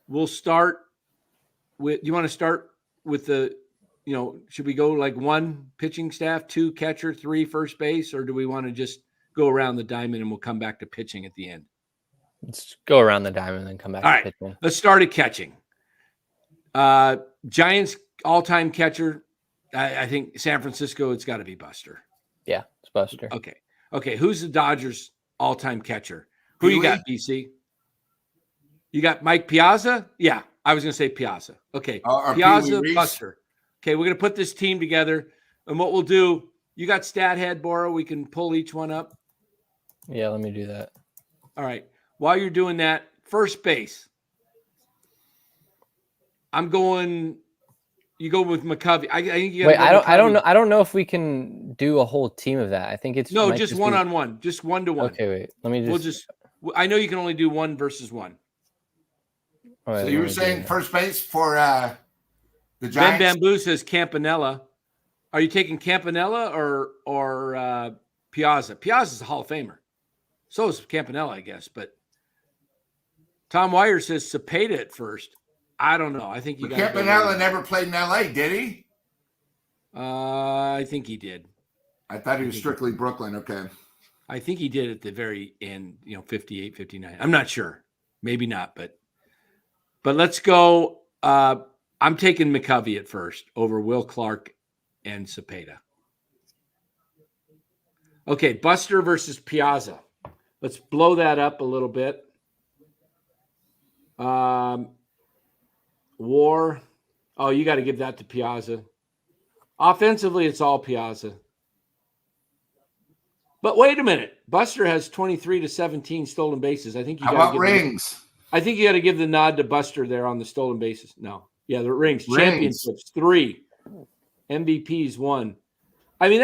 We'll start with, you want to start with should we go like 1 pitching staff, 2 catcher, 3 first base, or do we want to just go around the diamond and we'll come back to pitching at the end? Let's go around the diamond and then come back to pitching. Let's start at catching. Giants all-time catcher, I think San Francisco, it's got to be Buster. Yeah, it's Buster. Okay. Who's the Dodgers all-time catcher? Who you got, BC? You got Mike Piazza? Yeah, I was going to say Piazza. Okay, Piazza, Buster. Okay, we're going to put this team together, and what we'll do, you got stat head, Bora. We can pull each one up. Yeah, let me do that. All right. While you're doing that, first base. I'm going. You go with McCovey. I think you. Wait, I don't know. I don't know if we can do a whole team of that. I think it's just one-on-one, just 1-to-1. Okay, wait. Let me just. I know you can only do 1 versus 1. All right, so you were saying first base for the Giants? Ben Bamboo says Campanella. Are you taking Campanella or Piazza? Piazza's a Hall of Famer. So is Campanella, I guess. But Tom Wire says Cepeda at first. I don't know. I think you got Campanella never played in LA, did he? I think he did. I thought he was strictly Brooklyn. Okay. I think he did at the very end, 58, 59. I'm not sure. Maybe not, but let's go. I'm taking McCovey at first over Will Clark and Cepeda. Okay, Buster versus Piazza. Let's blow that up a little bit. WAR. Oh, you got to give that to Piazza. Offensively, it's all Piazza. But wait a minute. Buster has 23 to 17 stolen bases. I think you How got to about give rings? I think you got to give the nod to Buster there on the stolen bases. No. Yeah, the rings. Championships, 3. MVPs, 1. I mean,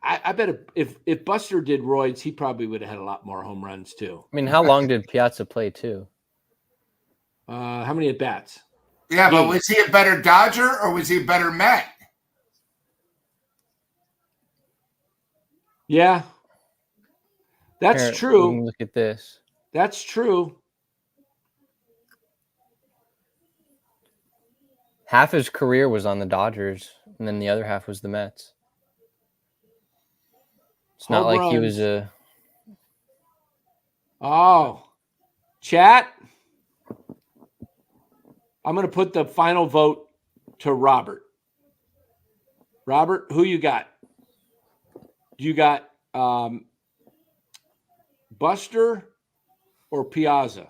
I bet if Buster did roids, he probably would have had a lot more home runs too. I mean, how long did Piazza play too? How many at bats? Yeah, but was he a better Dodger or was he a better Met? Yeah. That's true. Look at this. That's true. Half his career was on the Dodgers, and then the other half was the Mets. It's not like he was a... Oh. Chat. I'm going to put the final vote to Robert. Robert, who you got? You got Buster or Piazza?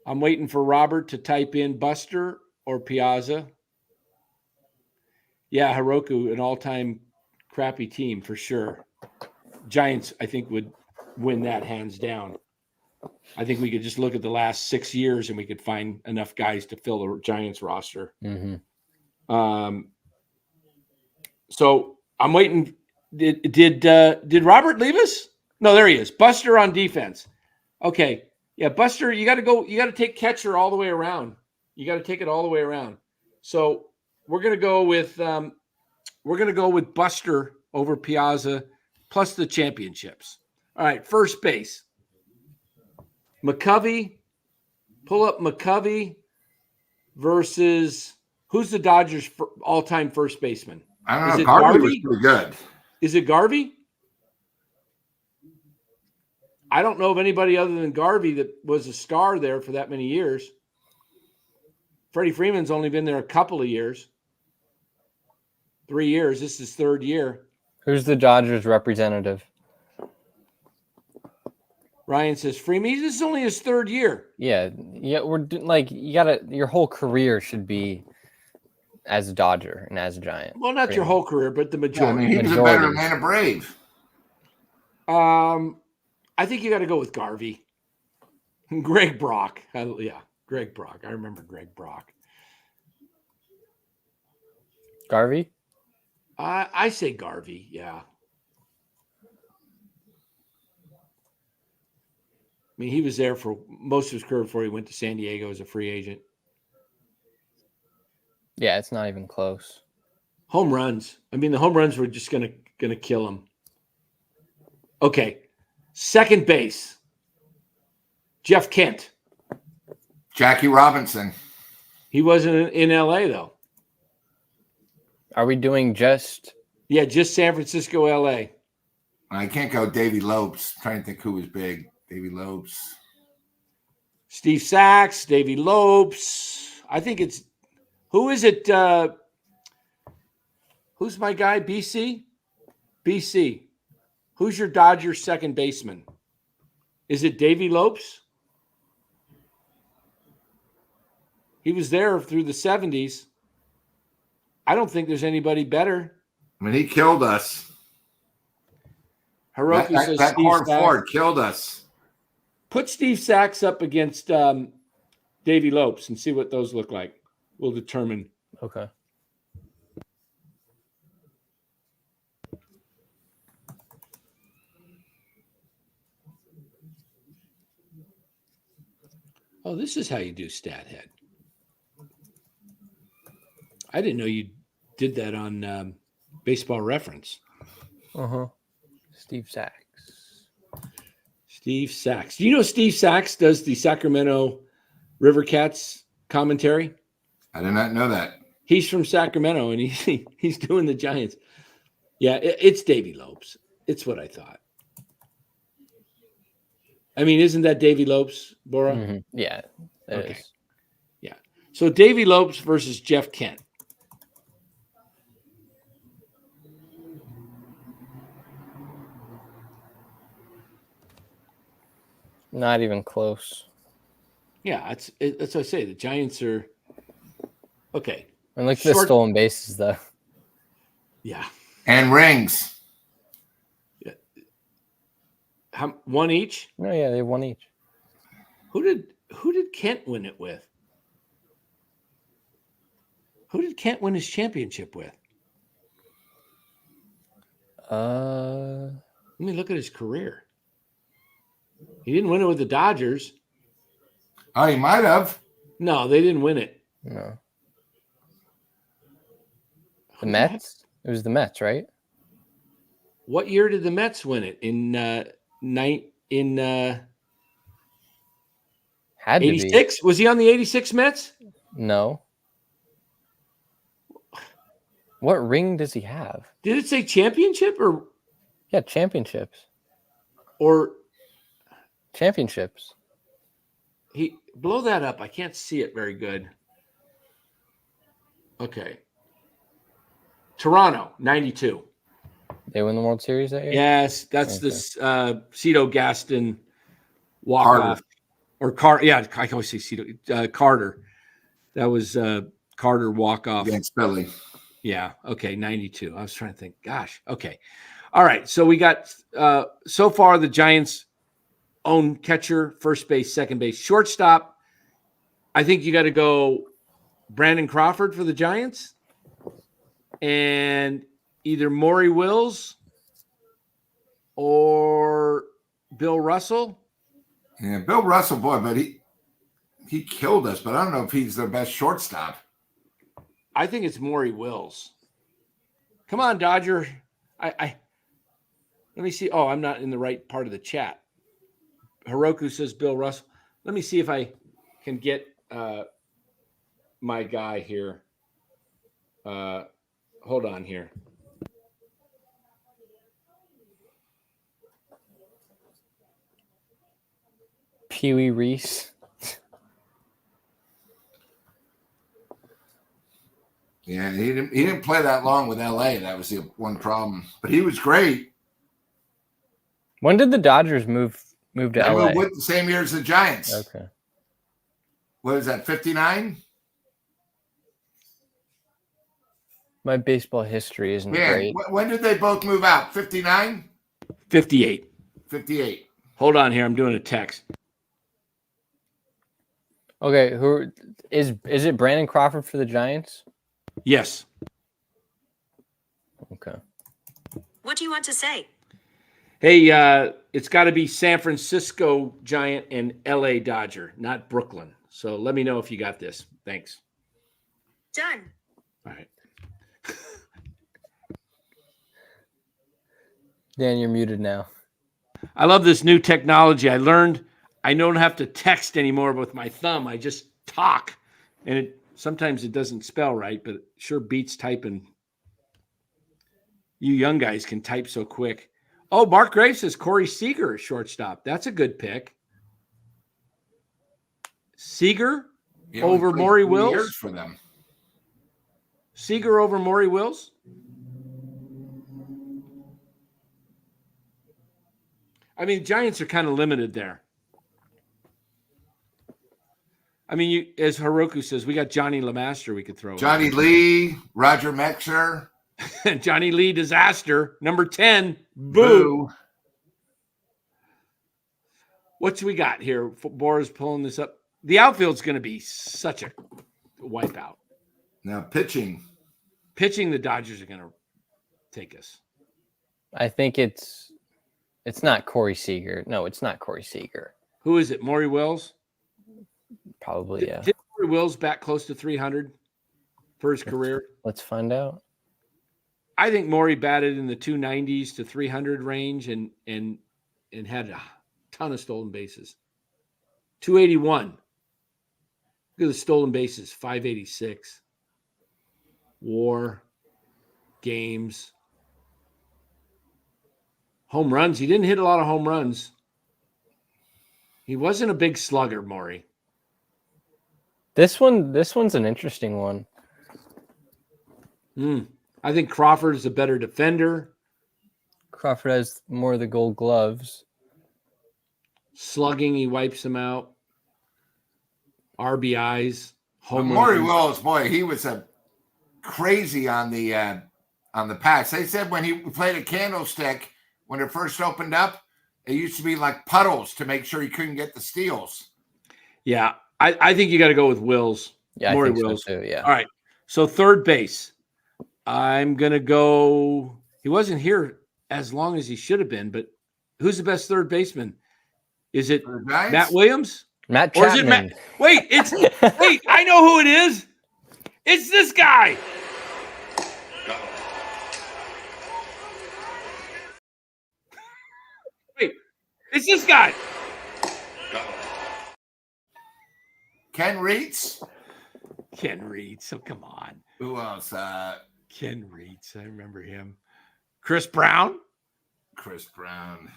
I'm waiting for Robert to type in Buster or Piazza. Yeah, Hiroku, an all-time crappy team for sure. Giants, I think, would win that hands down. I think we could just look at the last 6 years and we could find enough guys to fill the Giants roster. Mm-hmm. So I'm waiting. Did Robert leave us? No, there he is. Buster on defense. Okay. Yeah, Buster, you got to go. You got to take catcher all the way around. You got to take it all the way around. So we're gonna go with Buster over Piazza plus the championships. All right, first base. McCovey. Pull up McCovey versus who's the Dodgers' all-time first baseman? I don't know. Is it Garvey was Garvey? pretty good. Is it Garvey? I don't know of anybody other than Garvey that was a star there for that many years. Freddie Freeman's only been there a couple of years. 3 years. This is his 3rd year. Who's the Dodgers representative? Ryan says Freeman. This is only his 3rd year. Yeah. We're like your whole career should be as a Dodger and as a Giant. Well, not your whole career, but the majority. Yeah, I mean, he was a better Atlanta Brave. I think you got to go with Garvey. Greg Brock. Yeah, Greg Brock. I remember Greg Brock. Garvey? I say Garvey, yeah. I mean, he was there for most of his career before he went to San Diego as a free agent. Yeah, it's not even close. Home runs. I mean, the home runs were just gonna kill him. Okay. Second base. Jeff Kent. Jackie Robinson. He wasn't in LA though. Are we doing just? Yeah, just San Francisco, LA. I can't go Davey Lopes. I'm trying to think who was big. Davey Lopes. Steve Sachs, Davey Lopes. I think it's who is it? Who's my guy? BC? BC. Who's your Dodgers second baseman? Is it Davey Lopes? He was there through the 70s. I don't think there's anybody better. I mean, he killed us. Hiroki says that Steve Corn Sachs. Ford killed us. Put Steve Sachs up against Davey Lopes and see what those look like. We'll determine. Okay. Oh, this is how you do StatHead. I didn't know you did that on Baseball Reference. Uh-huh. Steve Sachs. Steve Sachs. Do you know Steve Sachs does the Sacramento River Cats commentary? I did not know that. He's from Sacramento, and he's doing the Giants. Yeah, it's Davey Lopes. It's what I thought. I mean, isn't that Davey Lopes, Bora? Mm-hmm. Yeah, it is. Yeah. So Davey Lopes versus Jeff Kent. Not even close. Yeah, that's what I say. The Giants are okay. And look at the stolen bases, though. Yeah. And rings. Yeah. One each? No, yeah, they won each. Who did Kent win it with? Who did Kent win his championship with? Let me look at his career. He didn't win it with the Dodgers. Oh, he might have. No, they didn't win it. No. The Mets? It was the Mets, right? What year did the Mets win it? In Had to be. 86? Was he on the 86 Mets? No. What ring does he have? Did it say championship or Yeah, championships. or Championships. he blow that up? I can't see it very good. Okay. Toronto, 92. They win the World Series that year? Yes, that's Okay. this Cito Gaston walk-off. Or yeah, I always say Cito, Carter. That was Carter walk-off. Against Philly. Yeah, okay, 92. I was trying to think. Gosh, okay. All right, so we got so far the Giants own catcher, first base, second base, shortstop. I think you got to go Brandon Crawford for the Giants and either Maury Wills or Bill Russell. Yeah, Bill Russell, boy, but he killed us, but I don't know if he's their best shortstop. I think it's Maury Wills. Come on, Dodger. I let me see. Oh, I'm not in the right part of the chat. Heroku says Bill Russell. Let me see if I can get my guy here. Hold on here. Pee Wee Reese. Yeah, he didn't play that long with LA. That was the one problem. But he was great. When did the Dodgers move to They LA? moved with the same year as the Giants. Okay. What is that, 59? My baseball history isn't Man, great. when did they both move out? 59? 58. 58. Hold on here. I'm doing a text. Okay, who is it Brandon Crawford for the Giants? Yes. Okay. What do you want to say? Hey, it's got to be San Francisco Giant and LA Dodger, not Brooklyn. So let me know if you got this. Thanks. Done. All right. Dan, you're muted now. I love this new technology. I learned I don't have to text anymore with my thumb. I just talk. And sometimes it doesn't spell right, but it sure beats typing. You young guys can type so quick. Oh, Mark Graves says Corey Seager, shortstop. That's a good pick. Seager over Maury Wills? Years for them. Seager over Maury Wills? I mean, Giants are kind of limited there. I mean, as Heroku says, we got Johnny LeMaster we could throw. Johnny Lee, Roger Mexer. Johnny Lee disaster. Number 10. Boo. What we got here? Bora's pulling this up. The outfield's going to be such a wipeout. Now pitching. Pitching, the Dodgers are going to take us. I think it's not Corey Seager. No, it's not Corey Seager. Who is it? Maury Wills? Probably, yeah. Did Maury Wills back close to 300 for his career? Let's find out. I think Maury batted in the 290s to 300 range and had a ton of stolen bases. 281. Look at the stolen bases, 586. WAR, games, home runs. He didn't hit a lot of home runs. He wasn't a big slugger, Maury. This one's an interesting one. I think Crawford is a better defender. Crawford has more of the gold gloves. Slugging, he wipes them out. RBIs, home Maury runs. Wills, boy, he was a crazy on the pass. They said when he played a candlestick when it first opened up, it used to be like puddles to make sure he couldn't get the steals. Yeah, I think you got to go with Wills. Yeah, Maury I think Wills. so too. Yeah. All right. So third base. I'm gonna go. He wasn't here as long as he should have been, but who's the best third baseman? Is it Matt Williams? Matt Or Chapman. is it Matt? Wait, wait, I know who it is. It's this guy. Wait, it's this guy. Ken Reitz. Ken Reitz. So come on. Who else? Ken Reitz. I remember him. Chris Brown. Chris Brown.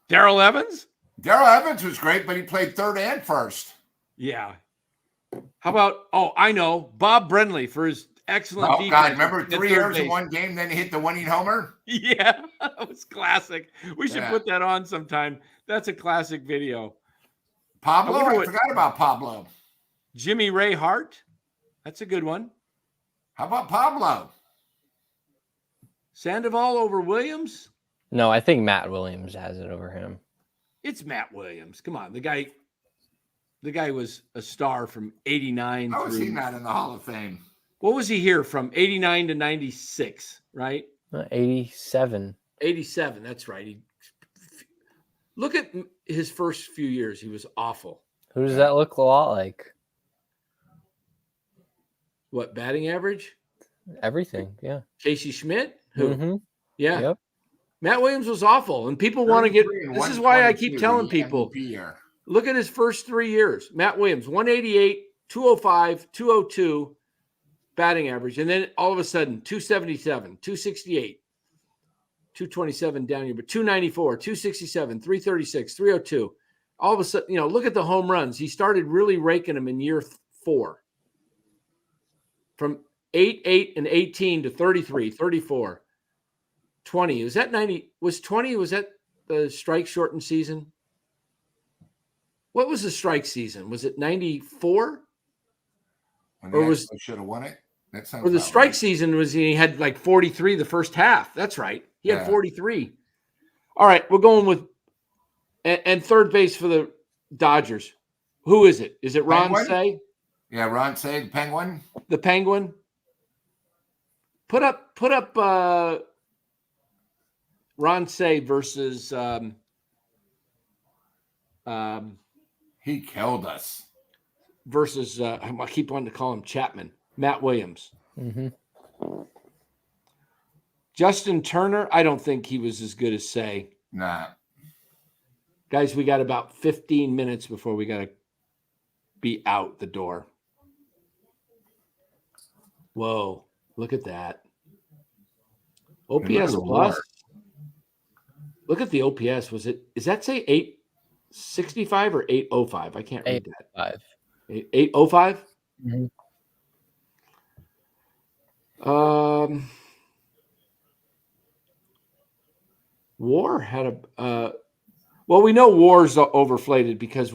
Darrell Evans. Darrell Evans was great, but he played third and first. Yeah. How about, I know, Bob Brenly for his excellent defense. God, remember at 3 third years in base. one game, then he hit the winning homer? Yeah, that was classic. We should put that on sometime. That's a classic video. Pablo? I forgot about Pablo. Jimmy Ray Hart. That's a good one. How about Pablo? Sandoval over Williams? No, I think Matt Williams has it over him. It's Matt Williams. Come on. The guy was a star from 89 How was he not in the Hall of Fame? What was he here from 89 to 96, right? 87. 87, that's right. Look at his first few years. He was awful. Who does that look a lot like? What, batting average? Everything, yeah. Casey Schmidt? Who? Mm-hmm. Yeah. Yep. Matt Williams was awful, and people want to get – this is why I keep telling people, look at his first 3 years. Matt Williams, 188, 205, 202 batting average, and then all of a sudden, 277, 268, 227 down here, but 294, 267, 336, 302. All of a sudden, look at the home runs. He started really raking them in year 4. From 8 and 18 to 33, 34. 20. Was that 90? Was 20? Was that the strike shortened season? What was the strike season? Was it 94? Or was should have won it? That sounds. Or the strike season was he had like 43 the first half. That's right. He had 43. All right, we're going with and third base for the Dodgers. Who is it? Is it Ron Say? Yeah, Ron Say, the Penguin. The Penguin. Put up Ron Say versus he killed us. Versus I keep wanting to call him Chapman. Matt Williams. Mm-hmm. Justin Turner, I don't think he was as good as Say. Nah. Guys, we got about 15 minutes before we got to be out the door. Whoa, look at that. OPS plus. Look at the OPS. Is that say 865 or 805? I can't read that. 805? Mm-hmm. WAR had well, we know WAR's overflated because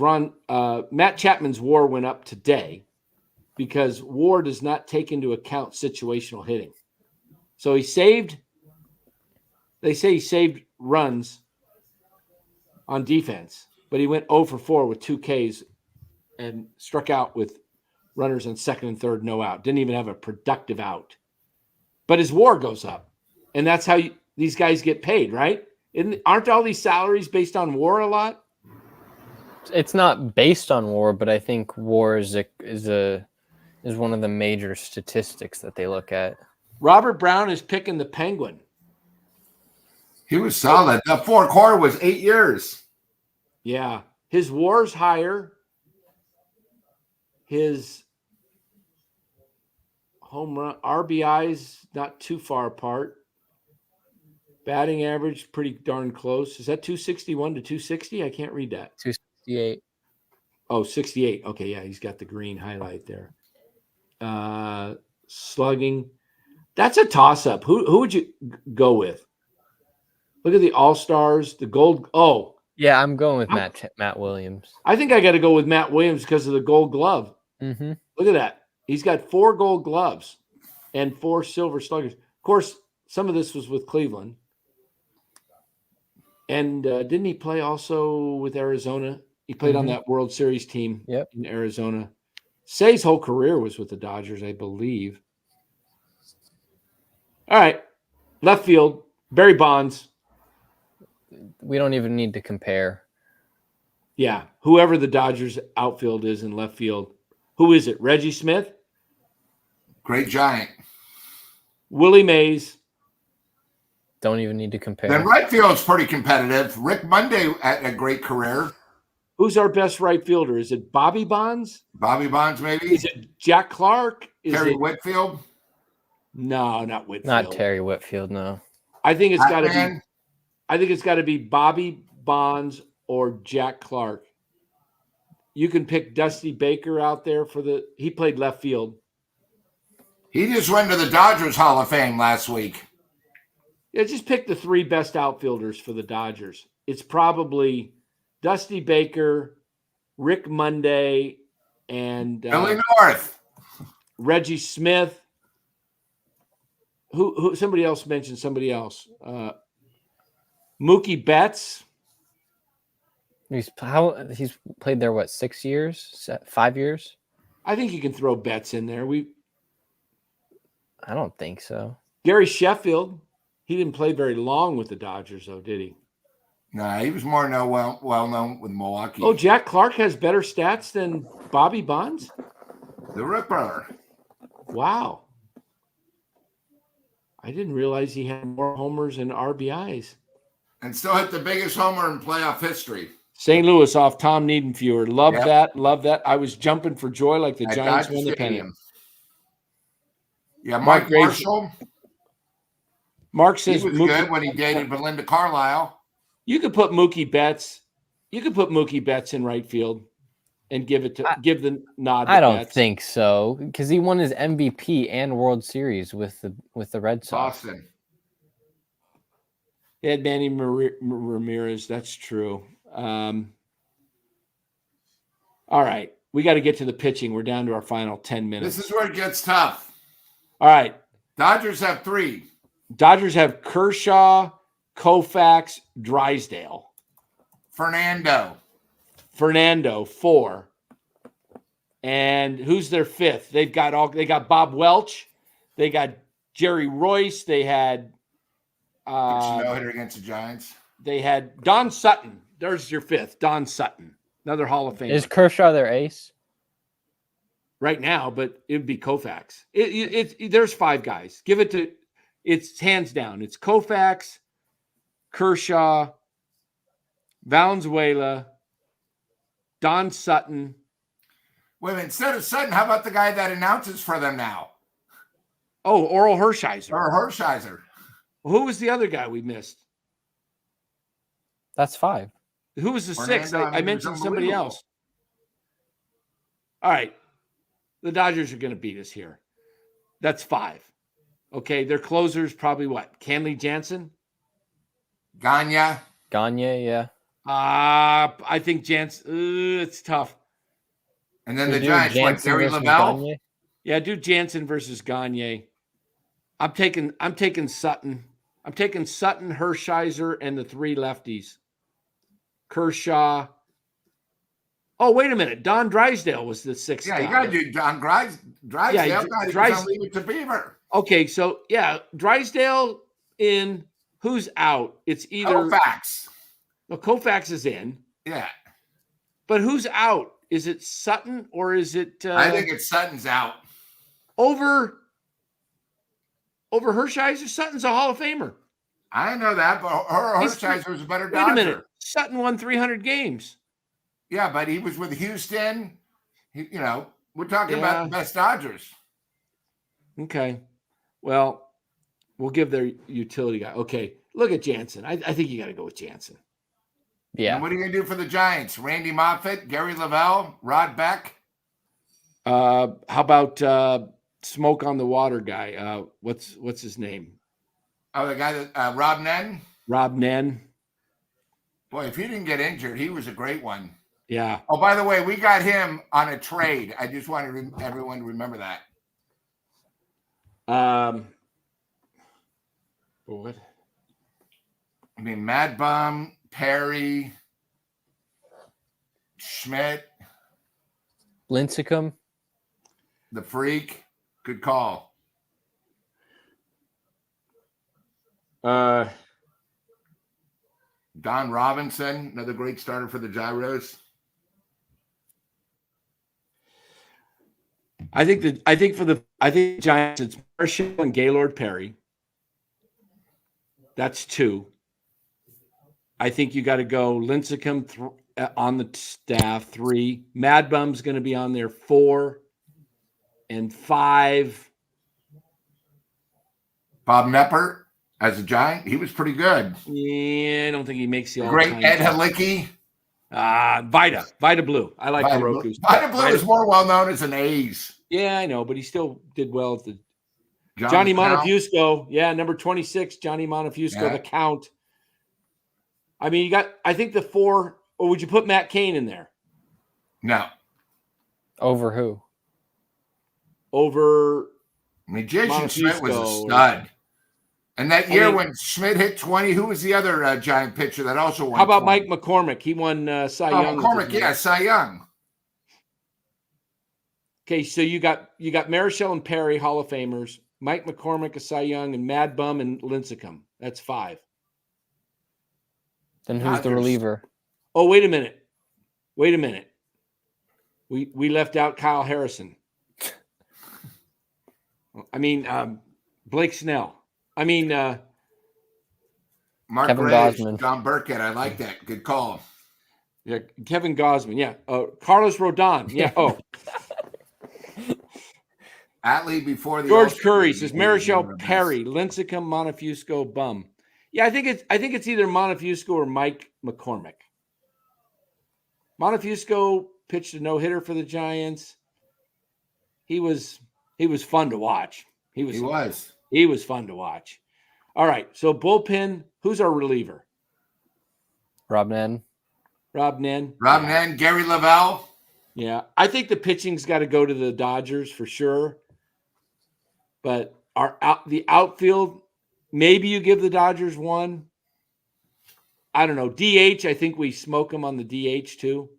Matt Chapman's WAR went up today because WAR does not take into account situational hitting. So they say he saved runs on defense, but he went 0 for 4 with 2 Ks and struck out with runners on second and third, no out. Didn't even have a productive out. But his WAR goes up, and that's how these guys get paid, right? Aren't all these salaries based on WAR a lot? It's not based on WAR, but I think WAR is one of the major statistics that they look at. Robert Brown is picking the Penguin. He was solid. The fourth quarter was 8 years. Yeah. His WAR's higher. His home run RBIs not too far apart. Batting average pretty darn close. Is that 261 to 260? I can't read that. 268. Oh, 68. Okay, yeah, he's got the green highlight there. Slugging. That's a toss-up. Who would you go with? Look at the All-Stars, the gold. Oh, Yeah, I'm going with Matt Williams. I think I got to go with Matt Williams because of the gold glove. Mm-hmm. Look at that. He's got 4 gold gloves and 4 silver sluggers. Of course, some of this was with Cleveland. And didn't he play also with Arizona? He played on that World Series team in Arizona. Say's whole career was with the Dodgers, I believe. All right. Left field, Barry Bonds. We don't even need to compare. Yeah. Whoever the Dodgers outfield is in left field. Who is it? Reggie Smith? Great Giant. Willie Mays. Don't even need to compare. Then right field's pretty competitive. Rick Monday had a great career. Who's our best right fielder? Is it Bobby Bonds? Bobby Bonds, maybe? Is it Jack Clark? Terry Whitfield? No, not Whitfield. Not Terry Whitfield, no. I think it's got to be. I think it's got to be Bobby Bonds or Jack Clark. You can pick Dusty Baker out there he played left field. He just went to the Dodgers Hall of Fame last week. Yeah, just pick the 3 best outfielders for the Dodgers. It's probably Dusty Baker, Rick Monday, and Billy North. Reggie Smith. Who? Somebody else mentioned somebody else. Mookie Betts. He's played there 6 years, 5 years. I think you can throw Betts in there. I don't think so. Gary Sheffield. He didn't play very long with the Dodgers, though, did he? No, he was more well known with Milwaukee. Oh, Jack Clark has better stats than Bobby Bonds? The Ripper. Wow. I didn't realize he had more homers and RBIs. And still hit the biggest homer in playoff history. St. Louis off Tom Niedenfuer. Love that. I was jumping for joy like the Giants won the pennant. Yeah, Mark Marshall. Mark says he was good when he dated Belinda Carlisle. You could put Mookie Betts. You could put Mookie Betts in right field and give the nod to I don't Betts. think so because he won his MVP and World Series with the Red Sox. Boston. He had Manny Ramirez. That's true. All right. We got to get to the pitching. We're down to our final 10 minutes. This is where it gets tough. All right. Dodgers have 3. Dodgers have Kershaw, Koufax, Drysdale. Fernando, 4. And who's their 5th? They got Bob Welch. They got Jerry Royce. They had no-hitter against the Giants. They had Don Sutton. There's your 5th, Don Sutton. Another Hall of Famer. Is Kershaw their ace? Right now, but it would be Koufax. There's 5 guys. Give it to it's hands down. It's Koufax, Kershaw, Valenzuela, Don Sutton. Wait a minute. Instead of Sutton, how about the guy that announces for them now? Oh, Oral Hershiser. Or Hershiser. Who was the other guy we missed? That's 5. Who was the Fernando, 6th? I mentioned somebody else. All right. The Dodgers are going to beat us here. That's 5. Okay. Their closer's probably what? Kenley Jansen? Gagne, yeah. I think Jansen, it's tough. And then the Giants went Gary Lavelle. Gagne? Yeah, do Jansen versus Gagne. I'm taking Sutton. I'm taking Sutton, Hershiser, and the 3 lefties. Kershaw. Oh, wait a minute. Don Drysdale was the 6th guy. Yeah, you got to do Don Drysdale. Yeah, Drysdale. Leave it to Beaver. Okay, so, yeah, Drysdale in. Who's out? It's either. Koufax. No, Koufax is in. Yeah. But who's out? Is it Sutton or is it? I think it's Sutton's out. Over Hershiser? Sutton's a Hall of Famer. I know that, but Hershiser's a better Dodger. Wait a minute. Sutton won 300 games. Yeah, but he was with Houston. We're talking about the best Dodgers. Okay. Well, we'll give their utility guy. Okay. Look at Jansen. I think you got to go with Jansen. Yeah. And what are you going to do for the Giants? Randy Moffett, Gary Lavelle, Rod Beck? How about Smoke on the Water guy? What's his name? Oh, the guy that Rob Nen? Rob Nen. Boy, if he didn't get injured, he was a great one. Yeah. Oh, by the way, we got him on a trade. I just wanted everyone to remember that. What? I mean, Mad Bum, Perry, Schmidt, Lincecum. the Freak. Good call. Uh, Don Robinson, another great starter for the Gyros. I think the Giants, it's Marshall and Gaylord Perry. That's 2. I think you got to go Lincecum on the staff, 3. Mad Bum's going to be on there, 4 and 5. Bob Neppert as a Giant, he was pretty good. Yeah, I don't think he makes the Great all-time. Ed Halicki. Vita Blue. I like Heroku. Vita Blue is more well known as an A's. Yeah, I know, but he still did well at the Johnny Montefusco. Yeah, number 26, Johnny Montefusco, the Count. I mean, you got, I think the 4, or would you put Matt Cain in there? No. Over who? I mean, Jason Schmidt was a stud. And that year when Schmidt hit 20, who was the other Giant pitcher that also won? How about 20? Mike McCormick? He won Cy Young. McCormick, yeah, Cy Young. Okay, so you got Marichal and Perry, Hall of Famers, Mike McCormick, a Cy Young, and Mad Bum and Lincecum. That's 5. Then who's the reliever? Oh, wait a minute. We left out Kyle Harrison. I mean, Blake Snell. I mean, Mark Kevin Graves, Gausman. John Burkett. I like that. Good call. Yeah, Kevin Gausman. Yeah. Carlos Rodon. Yeah. Oh. Atlee before the George All-Star Curry game, says he Marichal, was Perry, Lincecum, Montefusco, Bum. Yeah, I think it's either Montefusco or Mike McCormick. Montefusco pitched a no-hitter for the Giants. He was fun to watch. He was fun to watch. All right, so bullpen, who's our reliever? Rob Nen. Gary Lavelle. Yeah, I think the pitching's got to go to the Dodgers for sure. But the outfield, maybe you give the Dodgers 1. I don't know. DH, I think we smoke them on the DH too.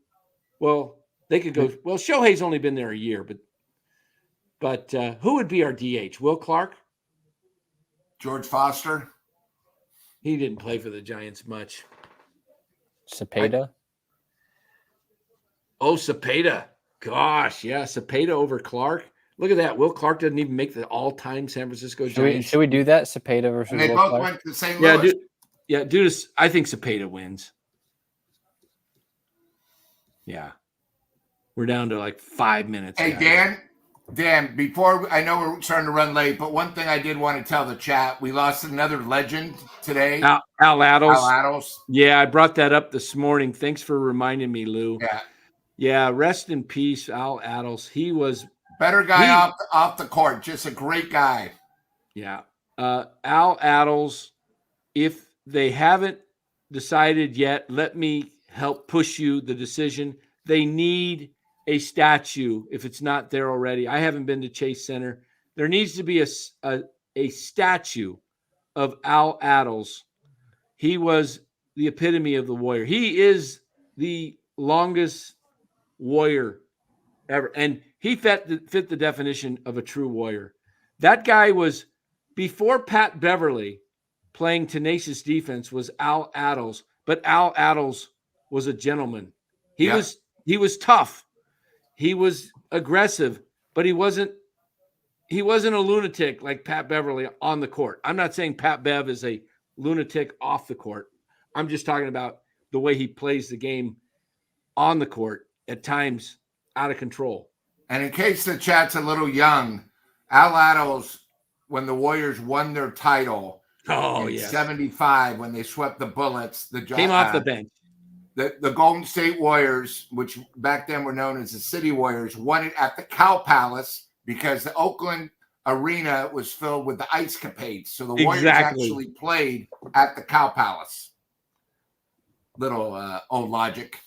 Well, they could go. Well, Shohei's only been there a year, but who would be our DH? Will Clark? George Foster. He didn't play for the Giants much. Cepeda. Cepeda. Gosh, yeah, Cepeda over Clark. Look at that. Will Clark doesn't even make the all-time San Francisco Giants. Should we do that? Cepeda versus And they Will both Clark? went to St. Louis. I think Cepeda wins. Yeah. We're down to like 5 minutes. Hey, guys. Dan, before I know we're starting to run late, but one thing I did want to tell the chat, we lost another legend today. Al Attles. Al Attles. Yeah, I brought that up this morning. Thanks for reminding me, Lou. Yeah, rest in peace, Al Attles. He was better guy off the court, just a great guy. Yeah. Al Attles, if they haven't decided yet, let me help push you the decision. They need a statue if it's not there already. I haven't been to Chase Center. There needs to be a statue of Al Attles. He was the epitome of the Warrior. He is the longest Warrior ever, and he fit the definition of a true Warrior. That guy was, before Pat Beverly playing tenacious defense, was Al Attles, but Al Attles was a gentleman. He was tough. He was aggressive, but he wasn't a lunatic like Pat Beverly on the court. I'm not saying Pat Bev is a lunatic off the court. I'm just talking about the way he plays the game on the court, at times out of control. And in case the chat's a little young, Al Attles, when the Warriors won their title in 75, when they swept the Bullets, came off the bench. The Golden State Warriors, which back then were known as the City Warriors, won it at the Cow Palace because the Oakland arena was filled with the ice capades. So the Warriors Exactly. actually played at the Cow Palace. Little old logic.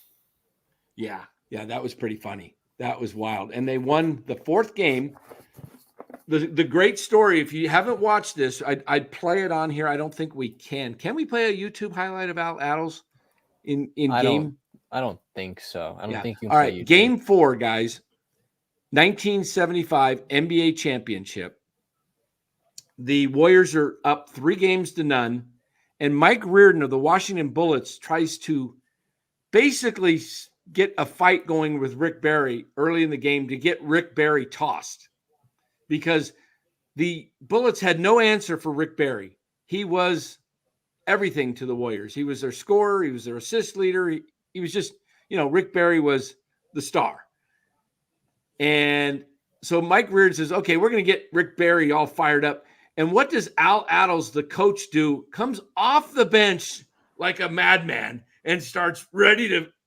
Yeah, that was pretty funny. That was wild. And they won the fourth game. The great story, if you haven't watched this, I'd play it on here. I don't think we can. Can we play a YouTube highlight of Al Attles in game? I don't think so. I don't think you can All play right, YouTube. Game 4, guys. 1975 NBA championship. The Warriors are up 3-0, and Mike Reardon of the Washington Bullets tries to basically get a fight going with Rick Barry early in the game to get Rick Barry tossed, because the Bullets had no answer for Rick Barry. He was everything to the Warriors. He was their scorer. He was their assist leader. He was just, Rick Barry was the star. And so Mike Reardon says, okay, we're going to get Rick Barry all fired up. And what does Al Attles, the coach, do? Comes off the bench like a madman and starts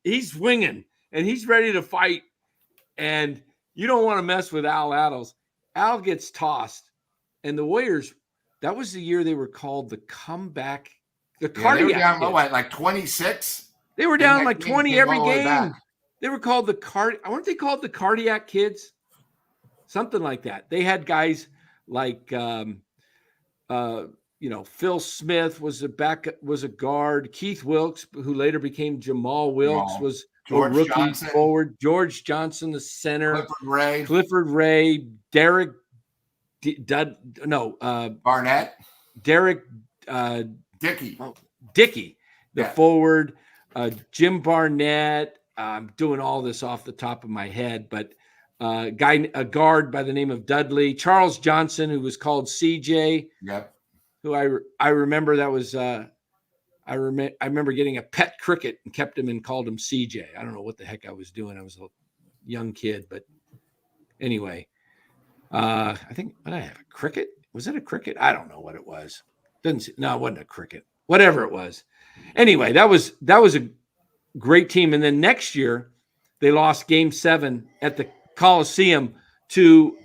he's swinging and he's ready to fight. And you don't want to mess with Al Attles. Al gets tossed. And the Warriors, that was the year they were called the cardiac. They were down like 26. They were down like 20 every game. Back. They were called weren't they called the cardiac kids? Something like that. They had guys like Phil Smith was a guard. Keith Wilkes, who later became Jamal Wilkes, was George a rookie Johnson. Forward. George Johnson, the center. Clifford Ray. Derek Barnett. Derek Dickey, the forward. Jim Barnett. I'm doing all this off the top of my head, but a guard by the name of Dudley. Charles Johnson, who was called CJ. Yep. Who I remember that was I remember getting a pet cricket and kept him and called him CJ. I don't know what the heck I was doing. I was a young kid, but anyway, I think what did I have, a cricket? Was it a cricket? I don't know what it was. It wasn't a cricket. Whatever it was. Anyway, that was a great team. And then next year they lost Game 7 at the Coliseum to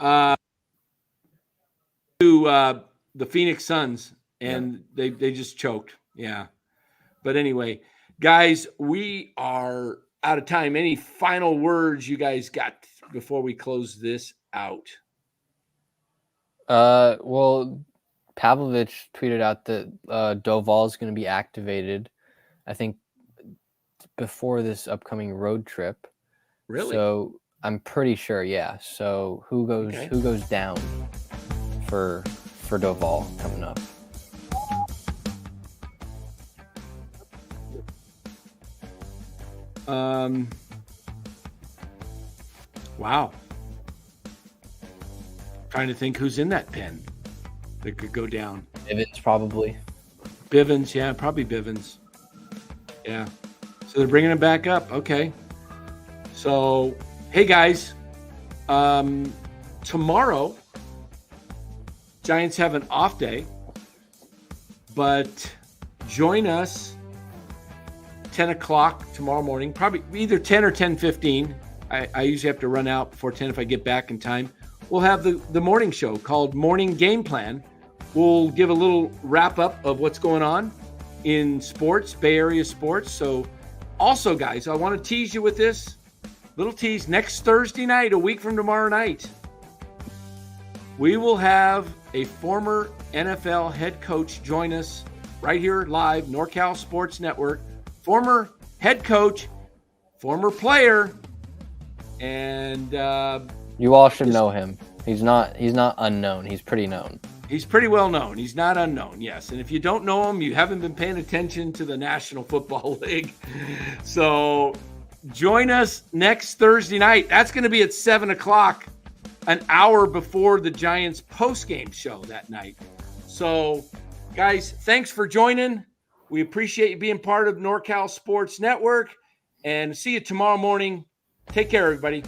the Phoenix Suns, and they just choked. Yeah. But anyway, guys, we are out of time. Any final words you guys got before we close this out? Well, Pavlovich tweeted out that Doval is going to be activated, I think, before this upcoming road trip. Really? So I'm pretty sure, yeah. So who goes down for Doval coming up? Wow. Trying to think who's in that pen that could go down. Bivens, probably. Bivens, yeah, probably Bivens. Yeah. So they're bringing him back up. Okay. So, hey guys, tomorrow, Giants have an off day, but join us 10 o'clock tomorrow morning, probably either 10 or 10:15. I usually have to run out before 10 if I get back in time. We'll have the morning show called Morning Game Plan. We'll give a little wrap up of what's going on in sports, Bay Area sports. So also, guys, I want to tease you with this little tease. Next Thursday night, a week from tomorrow night, we will have a former NFL head coach join us right here live, NorCal Sports Network. Former head coach, former player, and you all should know him. He's not unknown. He's pretty known. He's pretty well known. He's not unknown, yes. And if you don't know him, you haven't been paying attention to the National Football League. So join us next Thursday night. That's going to be at 7 o'clock, an hour before the Giants post-game show that night. So, guys, thanks for joining. We appreciate you being part of NorCal Sports Network. And see you tomorrow morning. Take care, everybody.